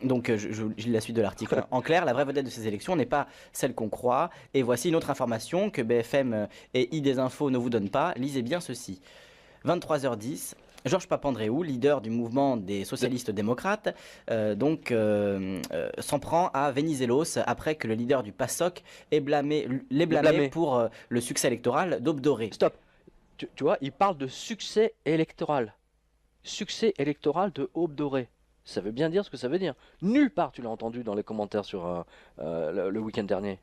Donc je lis la suite de l'article. En clair, la vraie vedette de ces élections n'est pas celle qu'on croit. Et voici une autre information que BFM et Idésinfo ne vous donnent pas. Lisez bien ceci. 23h10. Georges Papandréou, leader du mouvement des socialistes démocrates, s'en prend à Venizelos après que le leader du PASOK ait blâmé pour le succès électoral d'Obdoré. Stop. Tu vois, il parle de succès électoral. Succès électoral de Obdoré. Ça veut bien dire ce que ça veut dire. Nulle part tu l'as entendu dans les commentaires sur le week-end dernier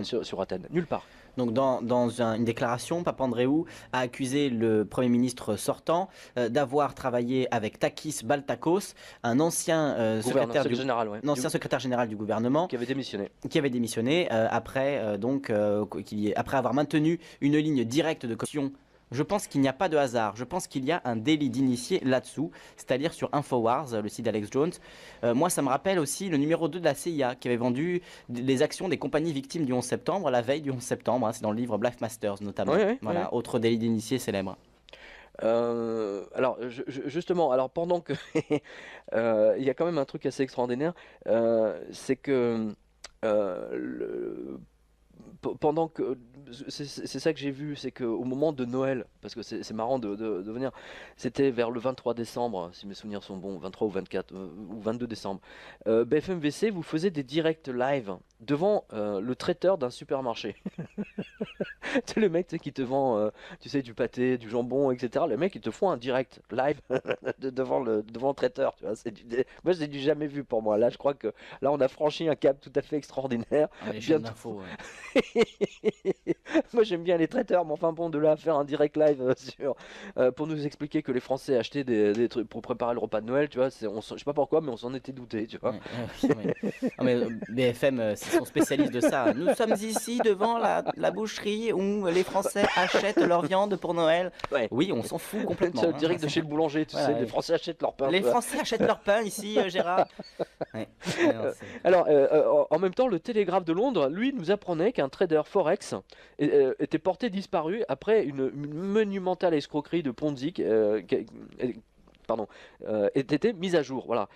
sur Athènes. Nulle part. Donc dans une déclaration, Papandréou a accusé le Premier ministre sortant d'avoir travaillé avec Takis Baltakos, un ancien secrétaire général du gouvernement qui avait démissionné après avoir maintenu une ligne directe de corruption Je pense qu'il n'y a pas de hasard. Je pense qu'il y a un délit d'initié là-dessous, c'est-à-dire sur Infowars, le site d'Alex Jones. Moi, ça me rappelle aussi le numéro 2 de la CIA qui avait vendu les actions des compagnies victimes du 11 septembre, la veille du 11 septembre. Hein, c'est dans le livre Bluff Masters notamment. Voilà, autre délit d'initié célèbre. Alors justement, alors pendant que il y a quand même un truc assez extraordinaire, c'est que pendant que c'est ça que j'ai vu, c'est qu'au moment de Noël, parce que c'est marrant de venir, c'était vers le 23 décembre, si mes souvenirs sont bons, 23 ou 24 ou 22 décembre, BFM-VC vous faisait des directs live devant le traiteur d'un supermarché. C'est le mec qui te vend, tu sais, du pâté, du jambon, etc. Le mec, ils te font un direct live devant le traiteur. Tu vois, moi, c'est du jamais vu pour moi. Là, je crois que là, on a franchi un cap tout à fait extraordinaire. Les chaînes d'infos. Moi, j'aime bien les traiteurs, mais enfin bon, de là à faire un direct live pour nous expliquer que les Français achetaient des trucs pour préparer le repas de Noël, tu vois, je sais pas pourquoi, mais on s'en était douté, tu vois. Non, mais BFM, c'est son spécialiste de ça. Nous sommes ici devant la boucherie où les Français achètent leur viande pour Noël. Oui, on s'en fout complètement. C'est direct de chez le boulanger, tu sais, les Français achètent leur pain. Les Français achètent leur pain ici, Gérard. Alors, en même temps, le Télégraphe de Londres, lui, nous apprenait qu'un trader Forex était porté disparu après une monumentale escroquerie de Ponzi été mise à jour. Voilà.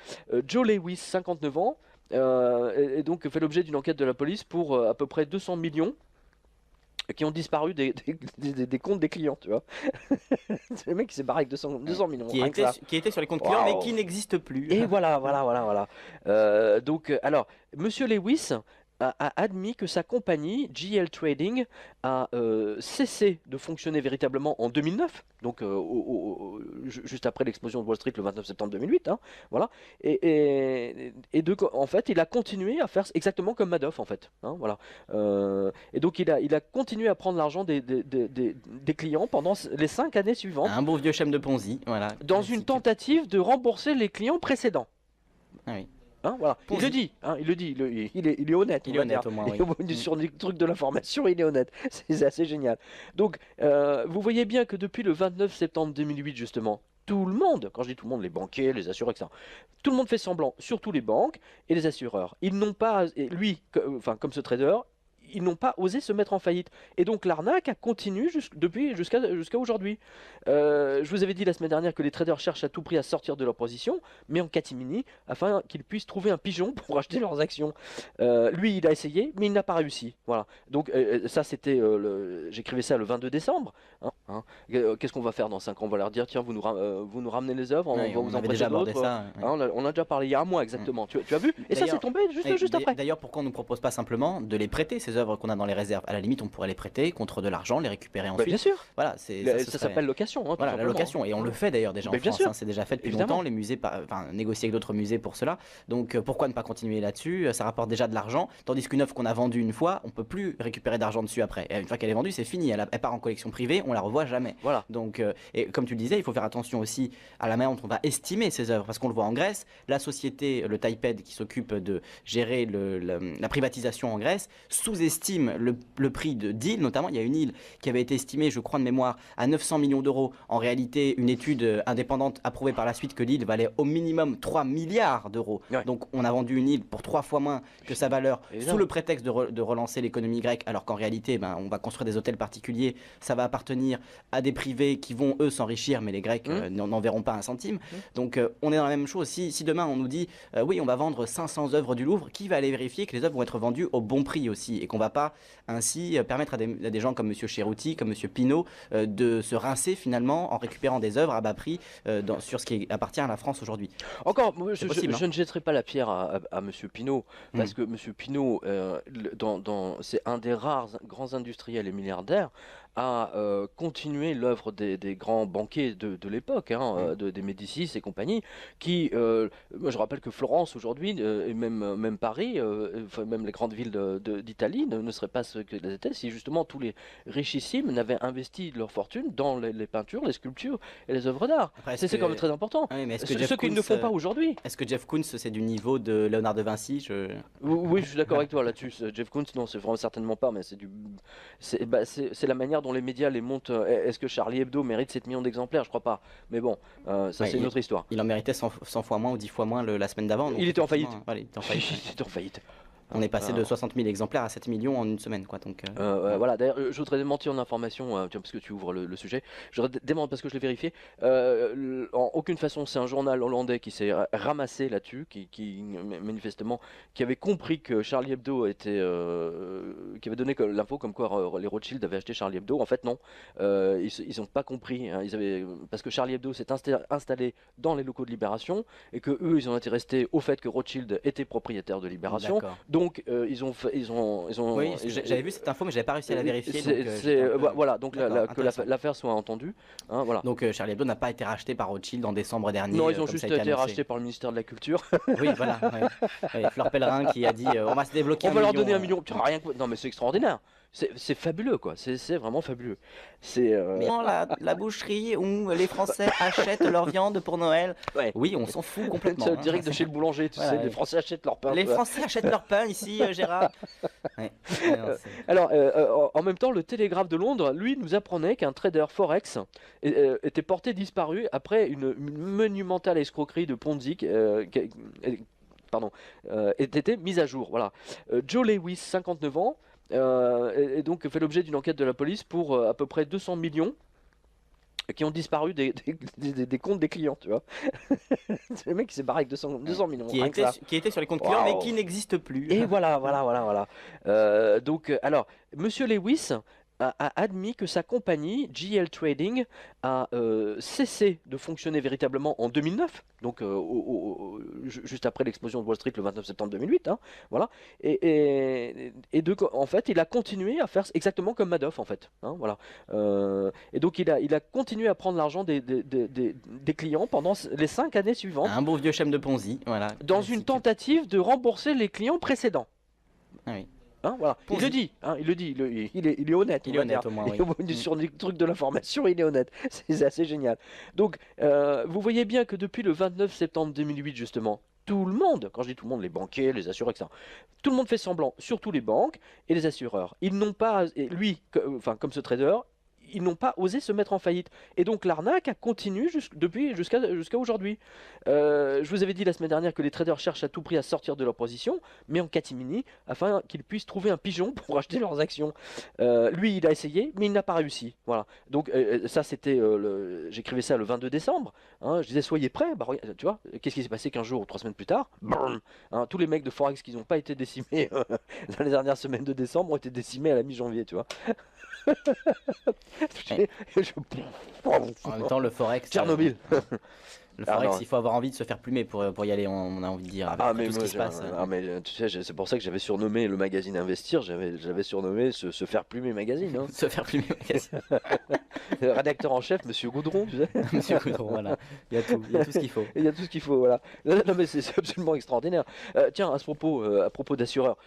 Joe Lewis, 59 ans, et donc fait l'objet d'une enquête de la police pour à peu près 200 millions qui ont disparu des comptes des clients, tu vois. C'est le mec qui s'est barré avec 200 millions. Qui était sur les comptes clients, mais qui n'existe plus. Et voilà. Donc, alors, Monsieur Lewis a admis que sa compagnie, GL Trading, a cessé de fonctionner véritablement en 2009, donc juste après l'explosion de Wall Street le 29 septembre 2008, hein, voilà. En fait, il a continué à faire exactement comme Madoff, en fait, hein, voilà. Et donc, il a continué à prendre l'argent des clients pendant les 5 années suivantes. Un beau vieux schème de Ponzi, voilà. Dans une tentative de rembourser les clients précédents. Ah oui. Hein, voilà. Il le dit, il est honnête. Il est honnête au moins, oui. Sur des trucs de l'information, il est honnête. C'est assez génial. Donc, vous voyez bien que depuis le 29 septembre 2008, justement, tout le monde, quand je dis tout le monde, les banquiers, les assureurs, etc., tout le monde fait semblant, surtout les banques et les assureurs. Ils n'ont pas, lui, comme ce trader, ils n'ont pas osé se mettre en faillite. Et donc l'arnaque a continué jusqu'à aujourd'hui. Je vous avais dit la semaine dernière que les traders cherchent à tout prix à sortir de leur position, mais en catimini, afin qu'ils puissent trouver un pigeon pour acheter leurs actions. Lui, il a essayé, mais il n'a pas réussi. Voilà. Donc ça, c'était, j'écrivais ça le 22 décembre. Qu'est-ce qu'on va faire dans 5 ans? On va leur dire, tiens, vous nous ramenez les œuvres, on va vous en prêter d'autres. On a déjà parlé il y a un mois exactement. Tu as vu? Et ça, c'est tombé juste après. D'ailleurs, pourquoi on ne nous propose pas simplement de les prêter, ces œuvres qu'on a dans les réserves? À la limite, on pourrait les prêter contre de l'argent, les récupérer ensuite. Bien sûr. Voilà, ça s'appelle location. Voilà, la location. Et on le fait d'ailleurs déjà en France. Hein, c'est déjà fait depuis longtemps. Les musées négocient avec d'autres musées pour cela. Donc pourquoi ne pas continuer là-dessus? Ça rapporte déjà de l'argent. Tandis qu'une œuvre qu'on a vendue une fois, on peut plus récupérer d'argent dessus après. Et une fois qu'elle est vendue, c'est fini. Elle part en collection privée, on la revoit jamais. Voilà. Donc, et comme tu le disais, il faut faire attention aussi à la manière dont on va estimer ces œuvres. Parce qu'on le voit en Grèce, la société, le TAIPED, qui s'occupe de gérer la privatisation en Grèce, sous-estime le prix d'île, notamment. Il y a une île qui avait été estimée, je crois de mémoire, à 900 millions d'euros. En réalité, une étude indépendante a prouvé par la suite que l'île valait au minimum 3 milliards d'euros. Ouais. Donc on a vendu une île pour 3 fois moins que sa valeur, sous le prétexte de relancer l'économie grecque, alors qu'en réalité, on va construire des hôtels particuliers, ça va appartenir à des privés qui vont, eux, s'enrichir, mais les Grecs n'en verront pas un centime. Donc on est dans la même chose. Si demain on nous dit, oui, on va vendre 500 œuvres du Louvre, qui va aller vérifier que les œuvres vont être vendues au bon prix aussi, et qu'on va pas ainsi permettre à des gens comme M. Cherouti, comme M. Pinault, de se rincer finalement en récupérant des œuvres à bas prix sur ce qui appartient à la France aujourd'hui. Encore, je ne jetterai pas la pierre à M. Pinault, parce que M. Pinault, c'est un des rares grands industriels et milliardaires à continuer l'œuvre des grands banquiers de l'époque, des Médicis et compagnie, qui, moi je rappelle que Florence aujourd'hui, et même Paris, même les grandes villes d'Italie ne seraient pas ce qu'elles étaient si justement tous les richissimes n'avaient investi leur fortune dans les peintures, les sculptures et les œuvres d'art. C'est quand même très important. Oui, mais ce qu'ils ne font pas aujourd'hui. Est-ce que Jeff Koons c'est du niveau de Léonard de Vinci? Oui, je suis d'accord avec toi là-dessus. Jeff Koons, non, c'est vraiment certainement pas, mais c'est la manière dont les médias les montent. Est-ce que Charlie Hebdo mérite 7 millions d'exemplaires? Je crois pas. Mais bon, ça c'est une autre histoire. Il en méritait 100 fois moins ou 10 fois moins la semaine d'avant. Il était en faillite. Voilà, il était en faillite. Il était en faillite. On est passé de 60 000 exemplaires à 7 millions en une semaine, quoi. Donc, voilà, d'ailleurs, je voudrais démentir une information, parce que tu ouvres le sujet. Je voudrais démentir parce que je l'ai vérifié. En aucune façon, c'est un journal hollandais qui s'est ramassé là-dessus, qui manifestement, qui avait compris que Charlie Hebdo était, qui avait donné l'info comme quoi les Rothschild avaient acheté Charlie Hebdo. En fait, non, ils n'ont pas compris. Hein, parce que Charlie Hebdo s'est installé dans les locaux de Libération et que eux, ils ont été restés au fait que Rothschild était propriétaire de Libération. Donc ils ont. Oui, j'avais vu cette info, mais j'avais pas réussi à la vérifier. Voilà, donc que l'affaire soit entendue. Hein, voilà. Donc Charlie Hebdo n'a pas été racheté par Rothschild en décembre dernier. Non, ils ont juste été rachetés par le ministère de la Culture. Oui, voilà. Ouais. Fleur Pellerin qui a dit on va se débloquer. On va leur donner 1 million. Rien que... Non, mais c'est extraordinaire. C'est fabuleux, quoi. C'est vraiment fabuleux. Mais non, la boucherie où les Français achètent leur viande pour Noël. Ouais. Oui, on s'en fout complètement. C'est direct de chez le boulanger, tu sais. Les Français achètent leur pain. Les Français achètent leur pain ici, Gérard. Ouais. Alors, en même temps, le Télégraphe de Londres, lui, nous apprenait qu'un trader Forex était porté disparu après une monumentale escroquerie de Ponzi ait été mise à jour. Voilà. Joe Lewis, 59 ans, et donc fait l'objet d'une enquête de la police pour à peu près 200 millions qui ont disparu des comptes des clients, tu vois. C'est le mec qui s'est barré avec 200 millions. Qui était sur les comptes clients, mais qui n'existe plus. Et voilà. Donc, alors, Monsieur Lewis a admis que sa compagnie, GL Trading, a cessé de fonctionner véritablement en 2009, donc juste après l'explosion de Wall Street le 29 septembre 2008, hein, voilà. En fait, il a continué à faire exactement comme Madoff, en fait, hein, voilà. Et donc, il a continué à prendre l'argent des clients pendant les 5 années suivantes. Un beau vieux schème de Ponzi, voilà. Dans une tentative de rembourser les clients précédents. Ah oui. Hein, voilà. Il le dit, il est honnête. Il est honnête au moins, oui. Sur des trucs de l'information, il est honnête. C'est assez génial. Donc, vous voyez bien que depuis le 29 septembre 2008, justement, tout le monde, quand je dis tout le monde, les banquiers, les assureurs, etc., tout le monde fait semblant, surtout les banques et les assureurs. Ils n'ont pas, lui, comme ce trader, ils n'ont pas osé se mettre en faillite. Et donc l'arnaque a continué jusqu'à aujourd'hui. Je vous avais dit la semaine dernière que les traders cherchent à tout prix à sortir de leur position, mais en catimini, afin qu'ils puissent trouver un pigeon pour acheter leurs actions. Lui, il a essayé, mais il n'a pas réussi. Voilà. Donc ça, c'était, j'écrivais ça le 22 décembre. Hein, je disais, soyez prêts. Bah, tu vois, qu'est-ce qui s'est passé 15 jours ou 3 semaines plus tard? Hein, tous les mecs de Forex qui n'ont pas été décimés dans les dernières semaines de décembre ont été décimés à la mi-janvier, tu vois. En même temps, le Forex. Tchernobyl. Le Forex, il faut avoir envie de se faire plumer pour y aller, on a envie de dire. Mais tout ce qui se passe. Mais tu sais, c'est pour ça que j'avais surnommé le magazine Investir, j'avais surnommé se faire plumer magazine. Hein. Se faire plumer magazine. Le rédacteur en chef, Monsieur Goudron, tu sais. Monsieur Goudron, voilà. Il y a tout ce qu'il faut. Il y a tout ce qu'il faut, voilà. Non, mais c'est absolument extraordinaire. Tiens, à propos d'assureurs.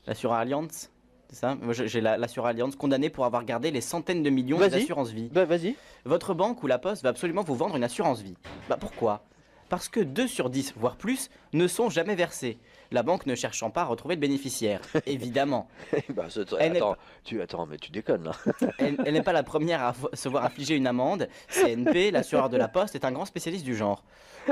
L'assureur Allianz. C'est ça. Moi, j'ai l'assureur Allianz condamné pour avoir gardé les centaines de millions d'assurance vie. Vas-y. Votre banque ou la Poste va absolument vous vendre une assurance vie. Bah pourquoi? Parce que 2 sur 10, voire plus, ne sont jamais versés. La banque ne cherchant pas à retrouver le bénéficiaire, évidemment. Attends, mais tu déconnes là. Elle n'est pas la première à se voir infliger une amende. CNP, l'assureur de la Poste, est un grand spécialiste du genre.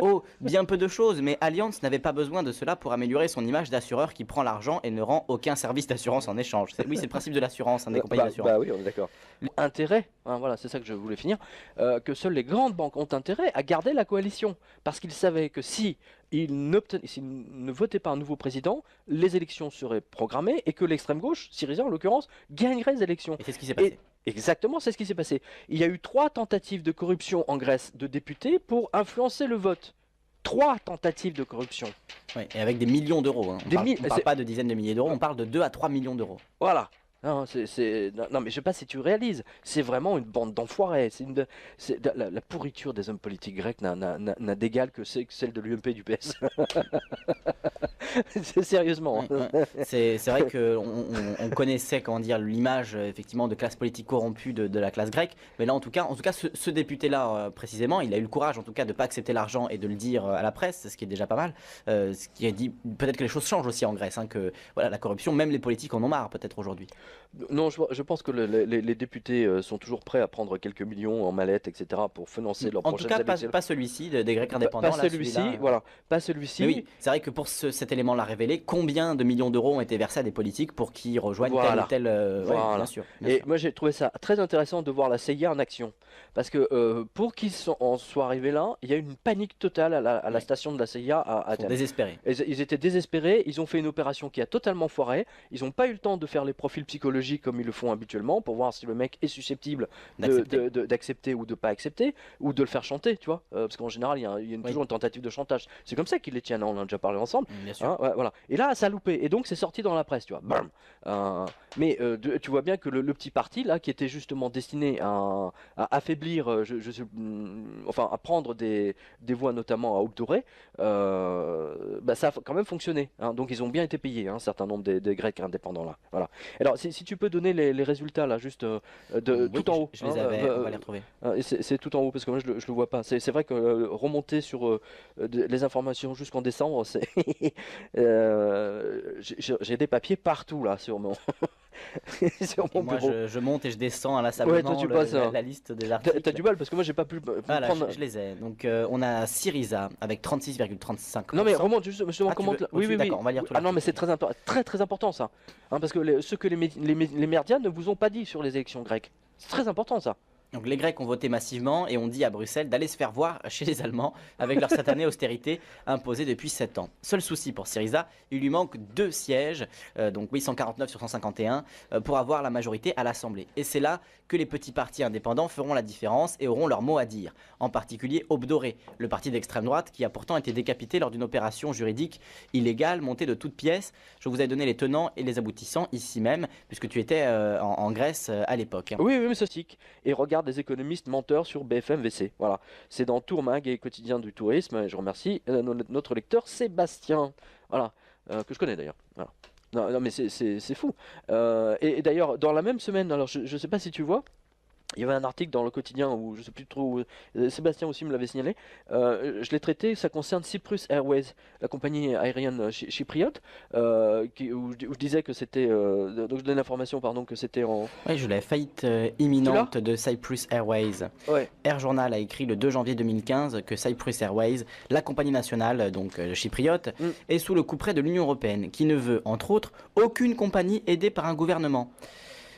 Oh, bien peu de choses, mais Allianz n'avait pas besoin de cela pour améliorer son image d'assureur qui prend l'argent et ne rend aucun service d'assurance en échange. Oui, c'est le principe de l'assurance, des compagnies d'assurance. Bah oui, on est d'accord. Intérêt, hein, voilà, c'est ça que je voulais finir, que seules les grandes banques ont intérêt à garder la coalition, parce qu'ils savaient que s'ils ne votaient pas un nouveau président, les élections seraient programmées et que l'extrême gauche, Syriza en l'occurrence, gagnerait les élections. Et c'est ce qui s'est passé. Exactement, c'est ce qui s'est passé. Il y a eu 3 tentatives de corruption en Grèce de députés pour influencer le vote. 3 tentatives de corruption. Oui, et avec des millions d'euros. Hein. On ne parle pas de dizaines de milliers d'euros, on parle de 2 à 3 millions d'euros. Voilà. Non, non, mais je sais pas si tu réalises, c'est vraiment une bande d'enfoirés. La pourriture des hommes politiques grecs n'a d'égal que celle de l'UMP et du PS. Sérieusement. C'est vrai qu'on connaissait, comment dire, l'image effectivement de classe politique corrompue de la classe grecque, mais là en tout cas ce député-là précisément, il a eu le courage en tout cas de ne pas accepter l'argent et de le dire à la presse, ce qui est déjà pas mal. Ce qui a dit peut-être que les choses changent aussi en Grèce, hein, que voilà, la corruption, même les politiques en ont marre peut-être aujourd'hui. Non, je pense que les députés sont toujours prêts à prendre quelques millions en mallette, etc., pour financer leurs En tout prochaines cas, élections. pas celui-ci des Grecs Pas indépendants. Là, celui-ci, celui-là. voilà, pas Mais celui-ci. oui, c'est vrai que pour cet élément l'a révélé, combien de millions d'euros ont été versés à des politiques pour qu'ils rejoignent tel ou tel. Ouais, Voilà. bien sûr. Et moi j'ai trouvé ça très intéressant de voir la CIA en action. Parce que pour qu'ils en soient arrivés là, il y a eu une panique totale à la station de la CIA à Ils sont Athènes. désespérés. Ils étaient désespérés, ils ont fait une opération qui a totalement foiré, ils n'ont pas eu le temps de faire les profils psychologiques comme ils le font habituellement pour voir si le mec est susceptible d'accepter ou de pas accepter, ou de le faire chanter, tu vois. Parce qu'en général, il y a toujours une tentative de chantage. C'est comme ça qu'ils les tiennent, on en a déjà parlé ensemble. Bien sûr. Hein, ouais, voilà. Et là, ça a loupé, et donc c'est sorti dans la presse, tu vois. Bam. Mais tu vois bien que le petit parti là, qui était justement destiné à affaiblir, enfin à prendre des voix notamment à Augdoré, bah, ça a quand même fonctionné. Hein. Donc ils ont bien été payés, hein, un certain nombre des Grecs indépendants là. Voilà. Alors si tu peux donner les résultats là, juste tout en haut. Je les avais, on va les retrouver. C'est tout en haut parce que moi je le vois pas. C'est vrai que remonter sur les informations jusqu'en décembre, c'est j'ai des papiers partout là sur mon sur mon moi, bureau. je monte et je descends inlassablement la liste des articles. T'as du mal parce que moi j'ai pas pu voilà, prendre. je les ai. Donc on a Syriza avec 36,35%. Non mais remonte justement comment. Oui, d'accord, on va lire tout. Ah non mais c'est très important ça, hein, parce que ce que les médias ne vous ont pas dit sur les élections grecques, c'est très important ça. Donc les Grecs ont voté massivement et ont dit à Bruxelles d'aller se faire voir chez les Allemands avec leur satanée austérité imposée depuis 7 ans. Seul souci pour Syriza, il lui manque 2 sièges, donc 149 sur 151, pour avoir la majorité à l'Assemblée. Et c'est là que les petits partis indépendants feront la différence et auront leur mot à dire. En particulier Obdoré, le parti d'extrême droite qui a pourtant été décapité lors d'une opération juridique illégale montée de toutes pièces. Je vous ai donné les tenants et les aboutissants ici même, puisque tu étais en Grèce à l'époque. Oui, mais c'est stick. Et regarde des économistes menteurs sur BFM VC. Voilà. C'est dans Tourmag et Quotidien du Tourisme. Et je remercie notre lecteur Sébastien. Voilà. Que je connais d'ailleurs. Voilà. Non, mais c'est fou. Et d'ailleurs, dans la même semaine, alors je ne sais pas si tu vois, il y avait un article dans le quotidien où je sais plus trop, Sébastien aussi me l'avait signalé. Je l'ai traité, ça concerne Cyprus Airways, la compagnie aérienne chypriote, où je disais que c'était, donc je donne l'information, pardon, que c'était en. Oui, je l'ai, faillite imminente de Cyprus Airways. Ouais. Air Journal a écrit le 2 janvier 2015 que Cyprus Airways, la compagnie nationale donc chypriote, est sous le couperet de l'Union européenne, qui ne veut, entre autres, aucune compagnie aidée par un gouvernement.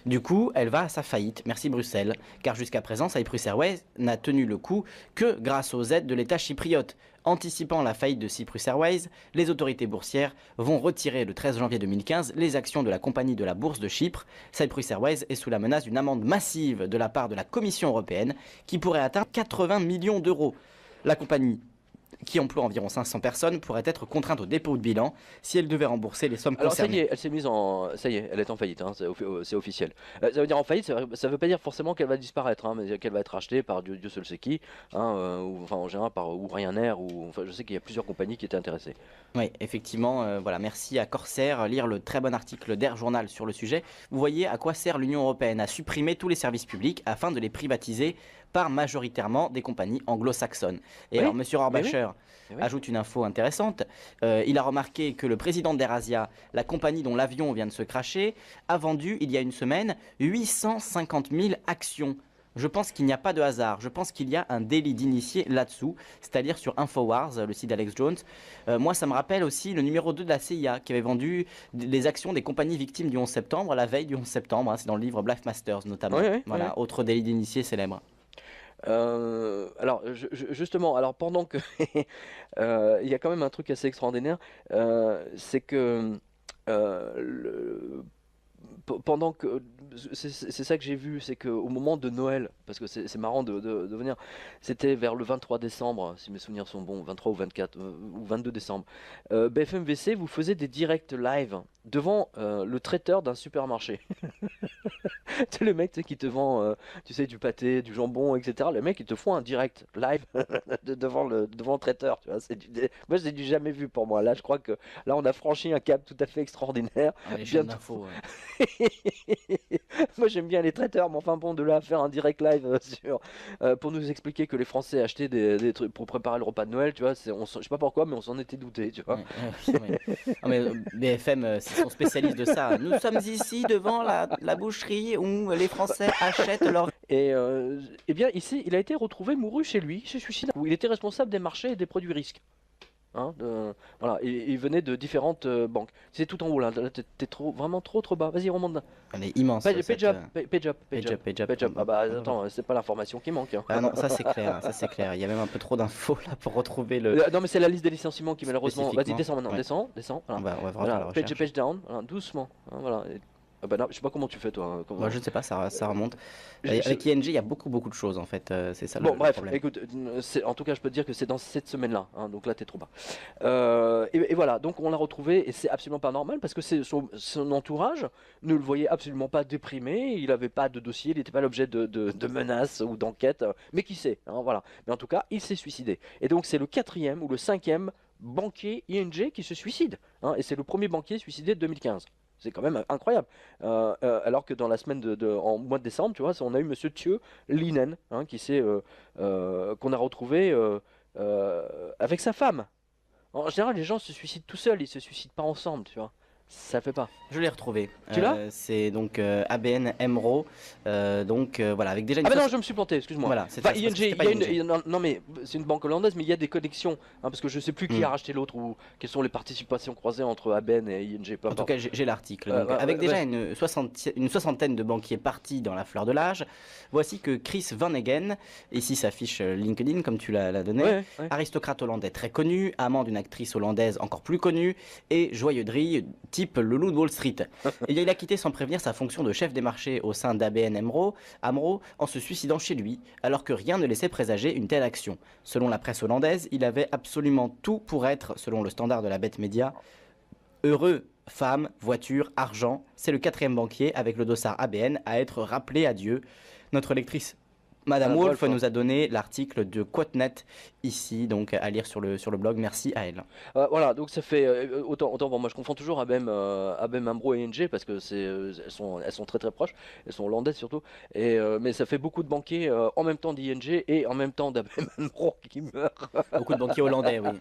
Du coup, elle va à sa faillite, merci Bruxelles, car jusqu'à présent, Cyprus Airways n'a tenu le coup que grâce aux aides de l'État chypriote. Anticipant la faillite de Cyprus Airways, les autorités boursières vont retirer le 13 janvier 2015 les actions de la compagnie de la bourse de Chypre. Cyprus Airways est sous la menace d'une amende massive de la part de la Commission européenne qui pourrait atteindre 80 millions d'euros. La compagnie, qui emploie environ 500 personnes, pourrait être contrainte au dépôt de bilan si elle devait rembourser les sommes concernées. Alors ça y est, elle s'est mise en... Ça y est, elle est en faillite, hein, c'est officiel. Ça veut dire en faillite, ça veut pas dire forcément qu'elle va disparaître, hein, mais qu'elle va être rachetée par Dieu seul sait qui, hein, ou enfin en général par ou Ryanair, ou enfin je sais qu'il y a plusieurs compagnies qui étaient intéressées. Oui, effectivement, voilà, merci à Corsair, lire le très bon article d'Air Journal sur le sujet. Vous voyez à quoi sert l'Union européenne à supprimer tous les services publics afin de les privatiser par majoritairement des compagnies anglo-saxonnes. Et alors, Monsieur Rohrbacher ajoute une info intéressante. Il a remarqué que le président d'AirAsia, la compagnie dont l'avion vient de se crasher, a vendu il y a une semaine 850 000 actions. Je pense qu'il n'y a pas de hasard. Je pense qu'il y a un délit d'initié là-dessous, c'est-à-dire sur Infowars, le site d'Alex Jones. Moi, ça me rappelle aussi le numéro 2 de la CIA qui avait vendu les actions des compagnies victimes du 11 septembre, la veille du 11 septembre. Hein, c'est dans le livre Bluff Masters notamment. Voilà, autre délit d'initié célèbre. Alors justement, alors pendant que il y a quand même un truc assez extraordinaire, c'est que pendant que c'est ça que j'ai vu, c'est qu'au moment de Noël, parce que c'est marrant de venir, c'était vers le 23 décembre, si mes souvenirs sont bons, 23 ou 24 ou 22 décembre, BFM VC vous faisait des directs live devant le traiteur d'un supermarché. C'est le mec qui te vend, tu sais, du pâté, du jambon, etc. Le mec, ils te font un direct live devant le traiteur. Tu vois, moi, c'est du jamais vu pour moi. Là, je crois que là, on a franchi un cap tout à fait extraordinaire. Les chaînes d'infos. Moi j'aime bien les traiteurs, mais enfin bon, de là à faire un direct live pour nous expliquer que les Français achetaient des trucs pour préparer le repas de Noël, tu vois, je sais pas pourquoi, mais on s'en était douté, tu vois. Non, mais BFM, ils sont spécialistes de ça. Nous sommes ici devant la boucherie où les Français achètent leur... Et bien ici, il a été retrouvé mouru chez lui, chez suicide, où il était responsable des marchés et des produits risques. Hein, voilà, et il venait de différentes banques. C'est tout en haut là, t'es vraiment trop bas. Vas-y, remonte. Elle est immense. Page up. Page up. Ah bah attends, c'est pas l'information qui manque. Hein. Ah non, ça c'est clair, ça c'est clair. Il y a même un peu trop d'infos là pour retrouver le... Non mais c'est la liste des licenciements qui malheureusement... Vas-y, descends maintenant, ouais. descends. Voilà. On va voir la recherche. Page down, voilà, doucement. Hein, voilà. Ah bah non, je sais pas comment tu fais toi. Moi je ne sais pas, ça remonte. Avec ING, il y a beaucoup de choses en fait, c'est ça bon, le bref, problème. Écoute, en tout cas je peux te dire que c'est dans cette semaine-là, hein, donc là t'es trop bas. Et voilà, donc on l'a retrouvé et c'est absolument pas normal parce que son entourage ne le voyait absolument pas déprimé, il n'avait pas de dossier, il n'était pas l'objet de menaces ou d'enquêtes, mais qui sait, hein, voilà. Mais en tout cas, il s'est suicidé. Et donc c'est le 4e ou le 5e banquier ING qui se suicide, hein, et c'est le premier banquier suicidé de 2015. C'est quand même incroyable. Alors que dans la semaine en mois de décembre, tu vois, on a eu Monsieur Thieu Linen, hein, qu'on a retrouvé avec sa femme. En général, les gens se suicident tout seuls, ils se suicident pas ensemble, tu vois. Ça fait pas. Je l'ai retrouvé. Tu l'as? C'est donc ABN AMRO. Voilà, avec déjà une... Ah bah non, je me suis planté, excuse-moi. Voilà, enfin, ING, non mais c'est une banque hollandaise, mais il y a des connexions, hein, parce que je sais plus qui a racheté l'autre ou quelles sont les participations croisées entre ABN et ING. En tout cas, j'ai l'article. Avec déjà une soixantaine de banquiers partis dans la fleur de l'âge, voici que Chris VanEgen, ici s'affiche LinkedIn comme tu l'as donné, aristocrate hollandais très connu, amant d'une actrice hollandaise encore plus connue, et joyeux drille type le loup de Wall Street. Et il a quitté sans prévenir sa fonction de chef des marchés au sein d'ABN AMRO en se suicidant chez lui, alors que rien ne laissait présager une telle action. Selon la presse hollandaise, il avait absolument tout pour être, selon le standard de la bête média, heureux. Femme, voiture, argent, c'est le 4e banquier avec le dossard ABN à être rappelé à Dieu. Notre lectrice Madame Wolf nous a donné l'article de Quotnet ici, donc à lire sur le blog. Merci à elle. Voilà, donc ça fait autant bon, moi je confonds toujours ABN AMRO et ING parce que elles sont très proches, elles sont hollandaises surtout. Mais ça fait beaucoup de banquiers en même temps d'ING et en même temps d'ABN AMRO qui meurent. Beaucoup de banquiers hollandais, oui.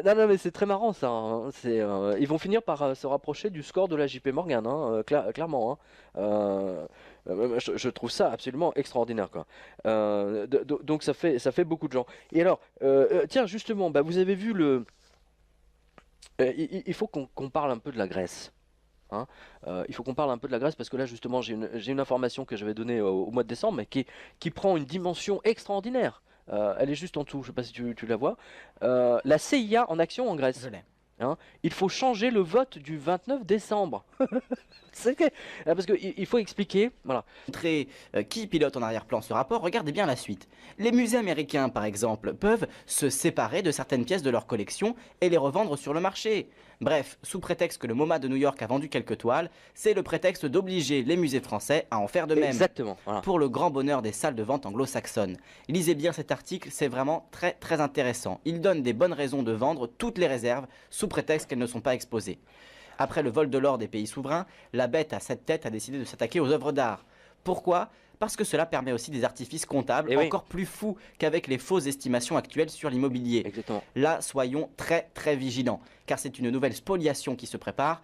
Non mais c'est très marrant ça. Hein. Ils vont finir par se rapprocher du score de la JP Morgan, hein, clairement. Hein. Je trouve ça absolument extraordinaire, quoi. Donc ça fait beaucoup de gens. Et alors, tiens, justement, bah, vous avez vu il faut qu'on parle un peu de la Grèce. Hein. Il faut qu'on parle un peu de la Grèce parce que là, justement, j'ai une information que j'avais donnée au mois de décembre, mais qui prend une dimension extraordinaire. Elle est juste en dessous, je ne sais pas si tu la vois. La CIA en action en Grèce. Je l'ai. Hein, il faut changer le vote du 29 décembre. Parce qu'il faut expliquer. Voilà. Qui pilote en arrière-plan ce rapport, regardez bien la suite. Les musées américains, par exemple, peuvent se séparer de certaines pièces de leur collection et les revendre sur le marché. Bref, sous prétexte que le MoMA de New York a vendu quelques toiles, c'est le prétexte d'obliger les musées français à en faire de même. Exactement. Voilà. Pour le grand bonheur des salles de vente anglo-saxonnes. Lisez bien cet article, c'est vraiment très intéressant. Il donne des bonnes raisons de vendre toutes les réserves sous prétexte qu'elles ne sont pas exposées. Après le vol de l'or des pays souverains, la bête à 7 têtes a décidé de s'attaquer aux œuvres d'art. Pourquoi ? Parce que cela permet aussi des artifices comptables encore plus fous qu'avec les fausses estimations actuelles sur l'immobilier. Exactement. Là, soyons très vigilants, car c'est une nouvelle spoliation qui se prépare.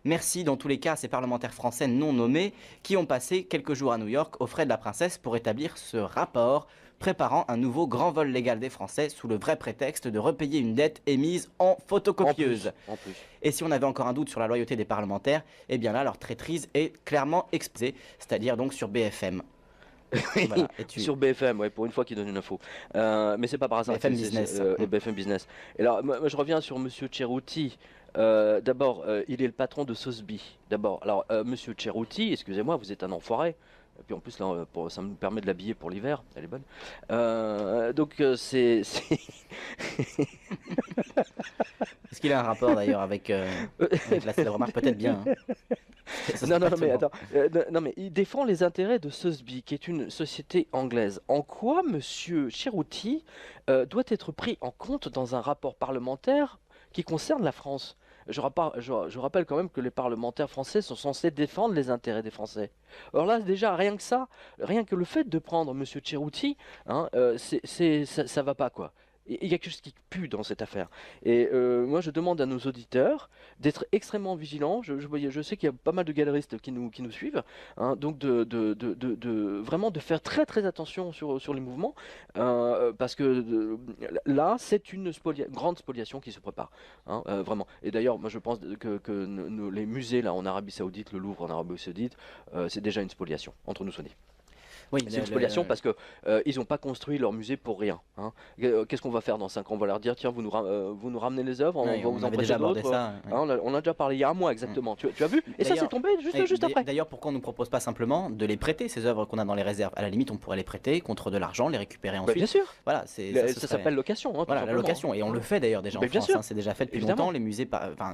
Merci dans tous les cas à ces parlementaires français non nommés qui ont passé quelques jours à New York aux frais de la princesse pour établir ce rapport préparant un nouveau grand vol légal des Français sous le vrai prétexte de repayer une dette émise en photocopieuse. En plus. Et si on avait encore un doute sur la loyauté des parlementaires, eh bien là leur traîtrise est clairement exposée, c'est-à-dire donc sur BFM. Voilà, sur BFM, ouais, pour une fois qu'il donne une info. Mais c'est pas par hasard. BFM Business. BFM Business. Et là, moi, je reviens sur Monsieur Cerutti. D'abord, il est le patron de Sotheby. D'abord, alors Monsieur Cerutti, excusez-moi, vous êtes un enfoiré. Et puis en plus là, ça me permet de l'habiller pour l'hiver, elle est bonne. Donc c'est. Est-ce qu'il a un rapport d'ailleurs avec la célèbre remarque? Peut-être bien. Hein. Non, mais attends. Non, mais il défend les intérêts de Sotheby, qui est une société anglaise. En quoi Monsieur Cerutti doit être pris en compte dans un rapport parlementaire qui concerne la France? je rappelle quand même que les parlementaires français sont censés défendre les intérêts des Français. Alors là, déjà, rien que ça, rien que le fait de prendre Monsieur Cerruti, hein, ça va pas, quoi. Il y a quelque chose qui pue dans cette affaire. Et moi, je demande à nos auditeurs d'être extrêmement vigilants. Je sais qu'il y a pas mal de galeristes qui nous suivent, hein, donc vraiment de faire très très attention sur les mouvements, parce que là, c'est une grande spoliation qui se prépare, hein, vraiment. Et d'ailleurs, moi, je pense que les musées là en Arabie Saoudite, le Louvre en Arabie Saoudite, c'est déjà une spoliation, entre nous soit dit. Oui, c'est une spoliation parce que ils n'ont pas construit leur musée pour rien, hein. Qu'est-ce qu'on va faire dans 5 ans? On va leur dire tiens, vous nous ramenez les œuvres, on va vous en prêter d'autres. Hein, on a déjà parlé il y a un mois exactement. Tu as vu? Et ça c'est tombé juste après. D'ailleurs, pourquoi on ne nous propose pas simplement de les prêter, ces œuvres qu'on a dans les réserves? À la limite, on pourrait les prêter contre de l'argent, les récupérer ensuite. Bien sûr. Voilà, ça s'appelle location. Hein, voilà, la location. Et on le fait d'ailleurs déjà en France. Hein, c'est déjà fait depuis longtemps. Les musées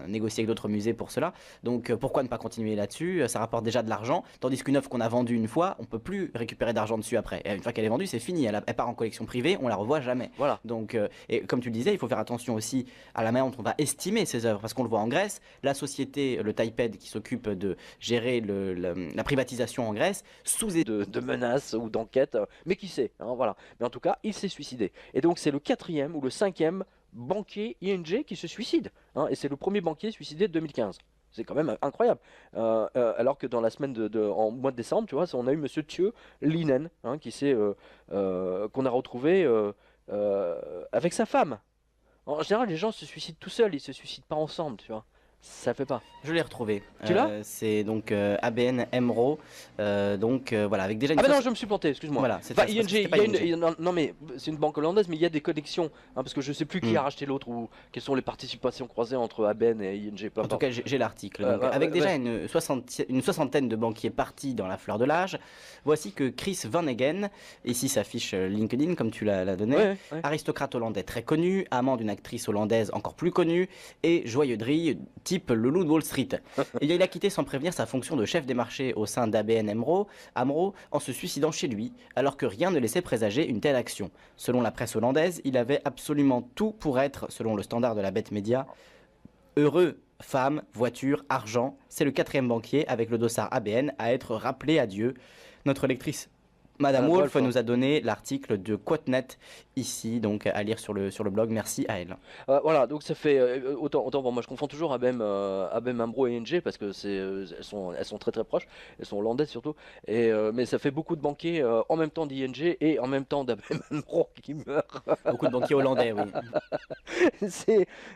négocient avec d'autres musées pour cela. Donc pourquoi ne pas continuer là-dessus? Ça rapporte déjà de l'argent. Tandis qu'une œuvre qu'on a vendue une fois, on peut plus récupérer d'argent dessus après. Une fois qu'elle est vendue, c'est fini. Elle part en collection privée, on la revoit jamais. Voilà. Donc, et comme tu le disais, il faut faire attention aussi à la manière dont on va estimer ces œuvres, parce qu'on le voit en Grèce, la société, le TAIPED, qui s'occupe de gérer la privatisation en Grèce, sous de menaces ou d'enquêtes, mais qui sait, hein, voilà. Mais en tout cas, il s'est suicidé. Et donc c'est le 4e ou le 5e banquier ING qui se suicide, hein, et c'est le premier banquier suicidé de 2015. C'est quand même incroyable. Alors que dans la semaine en mois de décembre, tu vois, on a eu Monsieur Thieu Linen, hein, qu'on a retrouvé avec sa femme. En général, les gens se suicident tout seuls, ils se suicident pas ensemble, tu vois. Ça fait pas. Je l'ai retrouvé. Tu l'as? C'est donc ABN AMRO. Voilà, avec déjà une. Ah, bah non, je me suis planté, excuse-moi. Voilà, enfin, ING, non, mais c'est une banque hollandaise, mais il y a des connexions. Hein, parce que je sais plus qui a racheté l'autre ou quelles sont les participations croisées entre ABN et ING. En tout cas, j'ai l'article. Avec déjà une soixantaine de banquiers partis dans la fleur de l'âge, voici que Chris Van Hagen, ici s'affiche LinkedIn comme tu l'as donné, aristocrate hollandais très connu, amant d'une actrice hollandaise encore plus connue, et joyeux drille type le loup de Wall Street. Il a quitté sans prévenir sa fonction de chef des marchés au sein d'ABN AMRO en se suicidant chez lui, alors que rien ne laissait présager une telle action. Selon la presse hollandaise, il avait absolument tout pour être, selon le standard de la bête média, heureux. Femme, voiture, argent, c'est le 4e banquier avec le dossard ABN à être rappelé à Dieu. Notre lectrice Madame Wolf nous a donné l'article de Quotenet ici, donc à lire sur le blog. Merci à elle. Voilà, donc ça fait autant bon, moi je confonds toujours ABN AMRO et ING parce que elles sont très très proches, elles sont hollandaises surtout. Mais ça fait beaucoup de banquiers en même temps d'ING et en même temps d'ABN AMRO qui meurent. Beaucoup de banquiers hollandais, oui.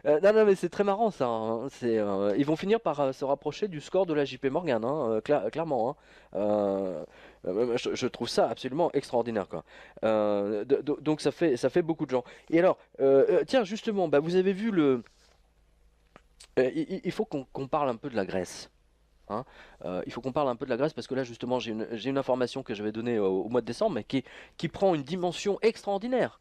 Non, mais c'est très marrant ça. Hein. Ils vont finir par se rapprocher du score de la JP Morgan, hein, clairement. Hein. Je trouve ça absolument extraordinaire, quoi. Donc ça fait beaucoup de gens. Et alors, tiens, justement, vous avez vu il faut qu'on parle un peu de la Grèce. Hein. Il faut qu'on parle un peu de la Grèce parce que là, justement, j'ai une information que j'avais donnée au mois de décembre, mais qui prend une dimension extraordinaire.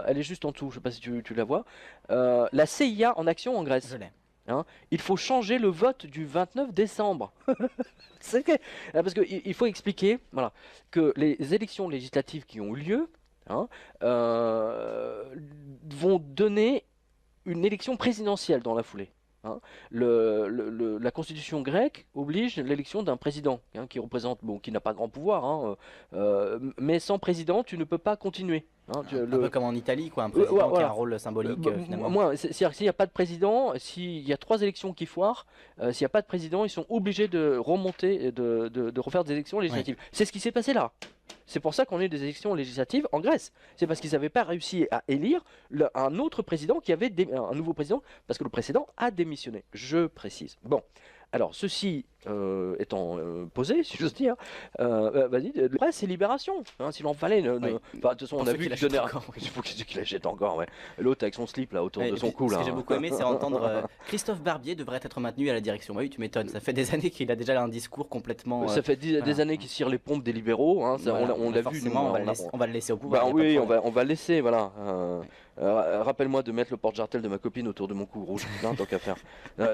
Elle est juste en dessous, je ne sais pas si tu la vois. La CIA en action en Grèce. Je l'ai. Hein, il faut changer le vote du 29 décembre. Parce qu'il faut expliquer que les élections législatives qui ont eu lieu vont donner une élection présidentielle dans la foulée. Hein. La constitution grecque oblige l'élection d'un président qui représente, qui n'a pas grand pouvoir, mais sans président tu ne peux pas continuer. Hein, un peu comme en Italie, quoi, un président qui a un rôle symbolique finalement. C'est-à-dire s'il n'y a pas de président, s'il y a 3 élections qui foirent, s'il n'y a pas de président, ils sont obligés de remonter et de refaire des élections législatives. Oui. C'est ce qui s'est passé là. C'est pour ça qu'on a eu des élections législatives en Grèce. C'est parce qu'ils n'avaient pas réussi à élire un autre président un nouveau président, parce que le précédent a démissionné. Je précise. Bon. Alors, ceci étant posé, si j'ose dire, vas-y, le reste, c'est Libération. Hein, s'il en fallait. De toute façon, on a vu qu'il donnait. Il faut qu'il achète encore. Ouais. L'autre avec son slip là autour de son cou. Ce que j'ai beaucoup aimé, c'est entendre Christophe Barbier devrait être maintenu à la direction. Oui, tu m'étonnes. Ça fait des années qu'il a déjà un discours complètement. Ça fait des années qu'il tire les pompes des libéraux. Hein, on l'a vu. On va le laisser au pouvoir. Oui, on va le laisser. Voilà. Rappelle-moi de mettre le porte-jartel de ma copine autour de mon cou rouge, tant qu'à faire.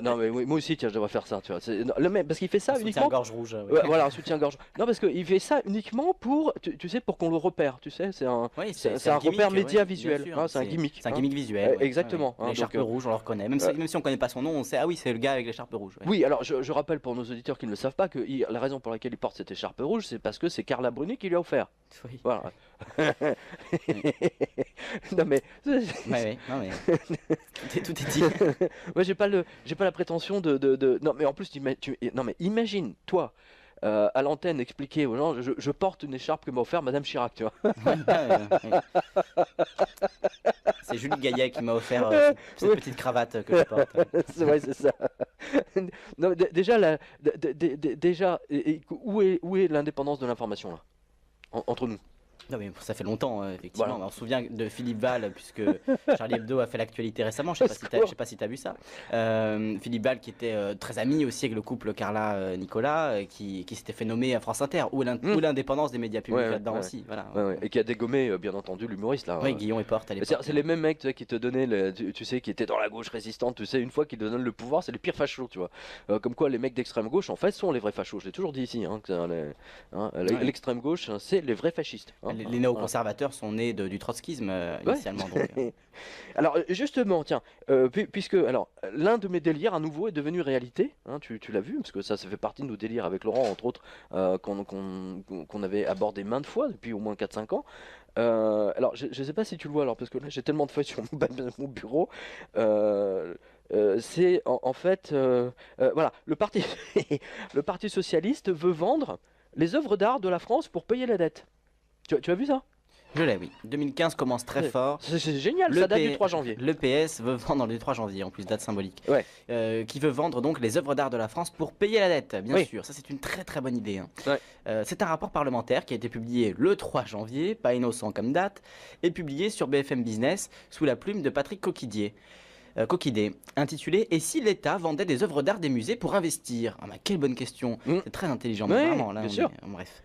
Non, mais moi aussi, tiens, je devrais faire ça. Tu vois. Parce qu'il fait ça uniquement. Soutien-gorge rouge. Voilà, un soutien-gorge. Non, parce qu'il fait ça uniquement pour, tu sais, pour qu'on le repère. Tu sais, c'est un repère média visuel. C'est un gimmick. C'est un gimmick visuel. Exactement. L'écharpe rouge, on le reconnaît. Même si on connaît pas son nom, on sait, ah oui, c'est le gars avec l'écharpe rouge. Oui, alors je rappelle pour nos auditeurs qui ne le savent pas que la raison pour laquelle il porte cette écharpe rouge, c'est parce que c'est Carla Bruni qui lui a offert. Oui. Voilà. Non mais. Non mais. Tout est dit. Moi j'ai pas la prétention de. Non mais en plus non mais imagine toi. À l'antenne expliquer aux gens je porte une écharpe que m'a offert Madame Chirac, tu vois. C'est Julie Gaillet qui m'a offert cette petite cravate que je porte. C'est ça. Non, déjà, où est l'indépendance de l'information là entre nous? Non mais ça fait longtemps, effectivement. Voilà. On se souvient de Philippe Val, puisque Charlie Hebdo a fait l'actualité récemment. Je sais pas si tu as vu ça. Philippe Val qui était très ami aussi avec le couple Carla-Nicolas, qui s'était fait nommer à France Inter, ou l'indépendance des médias publics là-dedans aussi. Voilà. Et qui a dégommé, bien entendu, l'humoriste là. Oui, Guillaume et Porte à l'époque. C'est les mêmes mecs qui te donnaient, tu sais, qui étaient dans la gauche résistante. Tu sais, une fois qu'ils te donnent le pouvoir, c'est les pires fachos, tu vois. Comme quoi, les mecs d'extrême gauche, en fait, sont les vrais fachos. Je l'ai toujours dit ici. L'extrême gauche, c'est les vrais fascistes. Les néoconservateurs sont nés du trotskisme initialement. Donc, Alors justement, tiens, puisque l'un de mes délires à nouveau est devenu réalité, hein, tu l'as vu, parce que ça fait partie de nos délires avec Laurent, entre autres, qu'on avait abordé maintes fois depuis au moins 4-5 ans. Alors je sais pas si tu le vois, alors parce que là j'ai tellement de feuilles sur mon bureau. C'est en fait, voilà, le parti, le Parti socialiste veut vendre les œuvres d'art de la France pour payer la dette. Tu as vu ça? Je l'ai, oui. 2015 commence très fort. C'est génial, ça date du 3 janvier. Le PS veut vendre le 3 janvier, en plus date symbolique. Qui veut vendre donc les œuvres d'art de la France pour payer la dette, bien sûr. Ça, c'est une très très bonne idée. C'est un rapport parlementaire qui a été publié le 3 janvier, pas innocent comme date, et publié sur BFM Business sous la plume de Patrick Coquidé, intitulé « Et si l'État vendait des œuvres d'art des musées pour investir ?» Quelle bonne question. C'est très intelligent, vraiment. Là, bref.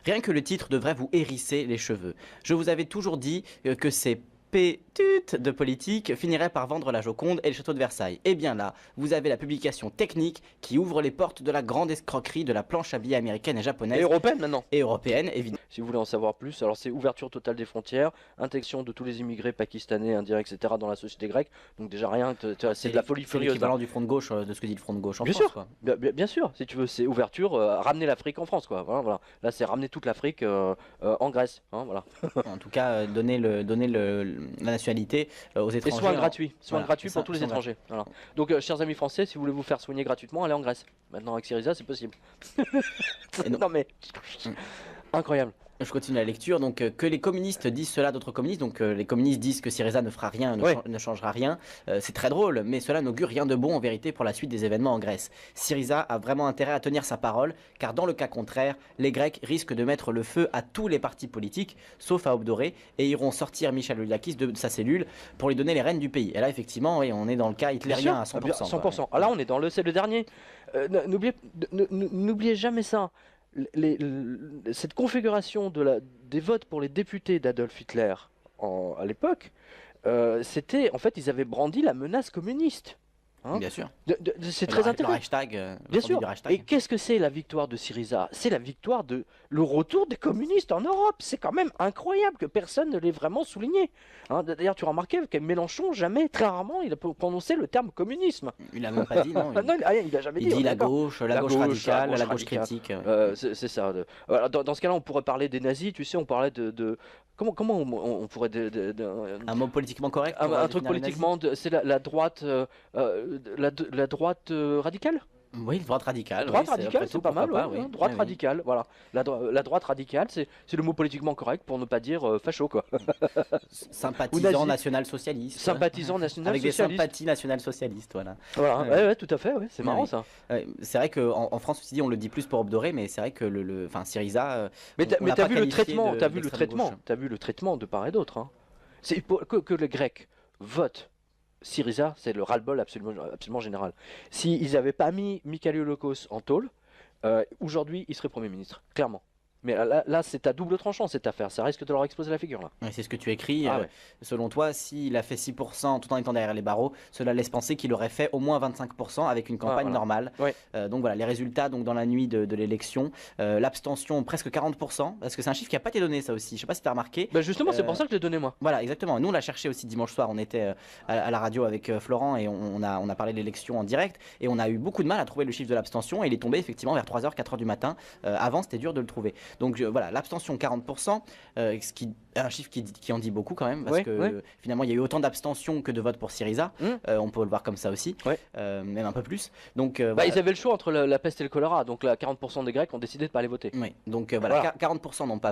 Rien que le titre devrait vous hérisser les cheveux. Je vous avais toujours dit que ces pétutes de politique finiraient par vendre la Joconde et le château de Versailles. Et bien là, vous avez la publication technique qui ouvre les portes de la grande escroquerie de la planche à billets américaine et japonaise. Et européenne maintenant. Et européenne, évidemment. Si vous voulez en savoir plus, alors c'est ouverture totale des frontières, intégration de tous les immigrés pakistanais, indiens, etc. dans la société grecque. Donc déjà rien, c'est de la folie furieuse. C'est l'équivalent du front de gauche, de ce que dit le front de gauche en France. Sûr. Quoi. Bien sûr, si tu veux, c'est ouverture, ramener l'Afrique en France, quoi. Voilà. Là, c'est ramener toute l'Afrique en Grèce. Hein, voilà. En tout cas, donner la nationalité aux étrangers. Et soins gratuits pour tous les étrangers. Voilà. Donc, chers amis français, si vous voulez vous faire soigner gratuitement, allez en Grèce. Maintenant, avec Syriza, c'est possible. Non mais, incroyable. Je continue la lecture. Donc, que les communistes disent cela d'autres communistes. Donc, les communistes disent que Syriza ne fera rien, ne changera rien. C'est très drôle, mais cela n'augure rien de bon en vérité pour la suite des événements en Grèce. Syriza a vraiment intérêt à tenir sa parole, car dans le cas contraire, les Grecs risquent de mettre le feu à tous les partis politiques, sauf à Obdoré, et iront sortir Michaloudakis de sa cellule pour lui donner les rênes du pays. Et là, effectivement, on est dans le cas hitlérien à 100%. 100%. Ah là, on est dans c'est le dernier. N'oubliez jamais ça. Cette configuration des votes pour les députés d'Adolf Hitler à l'époque, c'était en fait ils avaient brandi la menace communiste. Hein, bien sûr. C'est très intéressant. Le hashtag, bien sûr. Et qu'est-ce que c'est la victoire de Syriza? C'est la victoire de le retour des communistes en Europe. C'est quand même incroyable que personne ne l'ait vraiment souligné. Hein, d'ailleurs, tu remarquais que Mélenchon, jamais, très rarement, il a prononcé le terme communisme. Il n'a même pas dit, non. Il a jamais dit. Il dit la gauche radicale, la gauche critique. C'est ça. Dans ce cas-là, on pourrait parler des nazis, tu sais, on parlait de comment on pourrait un mot politiquement correct, un truc politiquement, c'est la droite la droite radicale. Oui, droite radicale. Droite radicale, c'est pas mal. Droite radicale, voilà. La droite radicale, c'est le mot politiquement correct pour ne pas dire facho, quoi. Sympathisant national-socialiste. Sympathisant national-socialiste. Avec des sympathies national-socialistes, voilà. Ouais, tout à fait, c'est marrant ça. C'est vrai qu'en France aussi, on le dit plus pour Obdoré, mais c'est vrai que Syriza. Mais t'as vu le traitement, t'as vu le traitement de part et d'autre. Hein. C'est que les Grecs votent Syriza, c'est le ras-le-bol absolument général. S'ils n'avaient pas mis Mikhailoglous en tôle, aujourd'hui, il serait Premier ministre, clairement. Mais là c'est à double tranchant cette affaire, ça risque de leur exploser la figure là. Ouais, c'est ce que tu écris. Ah ouais. Selon toi, s'il a fait 6% tout en étant derrière les barreaux, cela laisse penser qu'il aurait fait au moins 25% avec une campagne voilà. normale. Ouais. Donc voilà, les résultats donc, dans la nuit de l'élection. L'abstention presque 40%, parce que c'est un chiffre qui n'a pas été donné ça aussi. Je sais pas si tu as remarqué. Bah justement, c'est pour ça que je l'ai donné moi. Voilà, exactement. Nous, on l'a cherché aussi dimanche soir. On était à la radio avec Florent et on a parlé de l'élection en direct. Et on a eu beaucoup de mal à trouver le chiffre de l'abstention. Et il est tombé effectivement vers 3h, 4h du matin. Avant, c'était dur de le trouver. Donc voilà, l'abstention 40%, ce qui un chiffre qui en dit beaucoup quand même, parce que finalement il y a eu autant d'abstention que de votes pour Syriza. On peut le voir comme ça aussi, même un peu plus. Donc voilà. Ils avaient le choix entre la peste et le choléra, donc là 40% des Grecs ont décidé de ne pas aller voter. Oui, donc voilà. 40% n'ont pas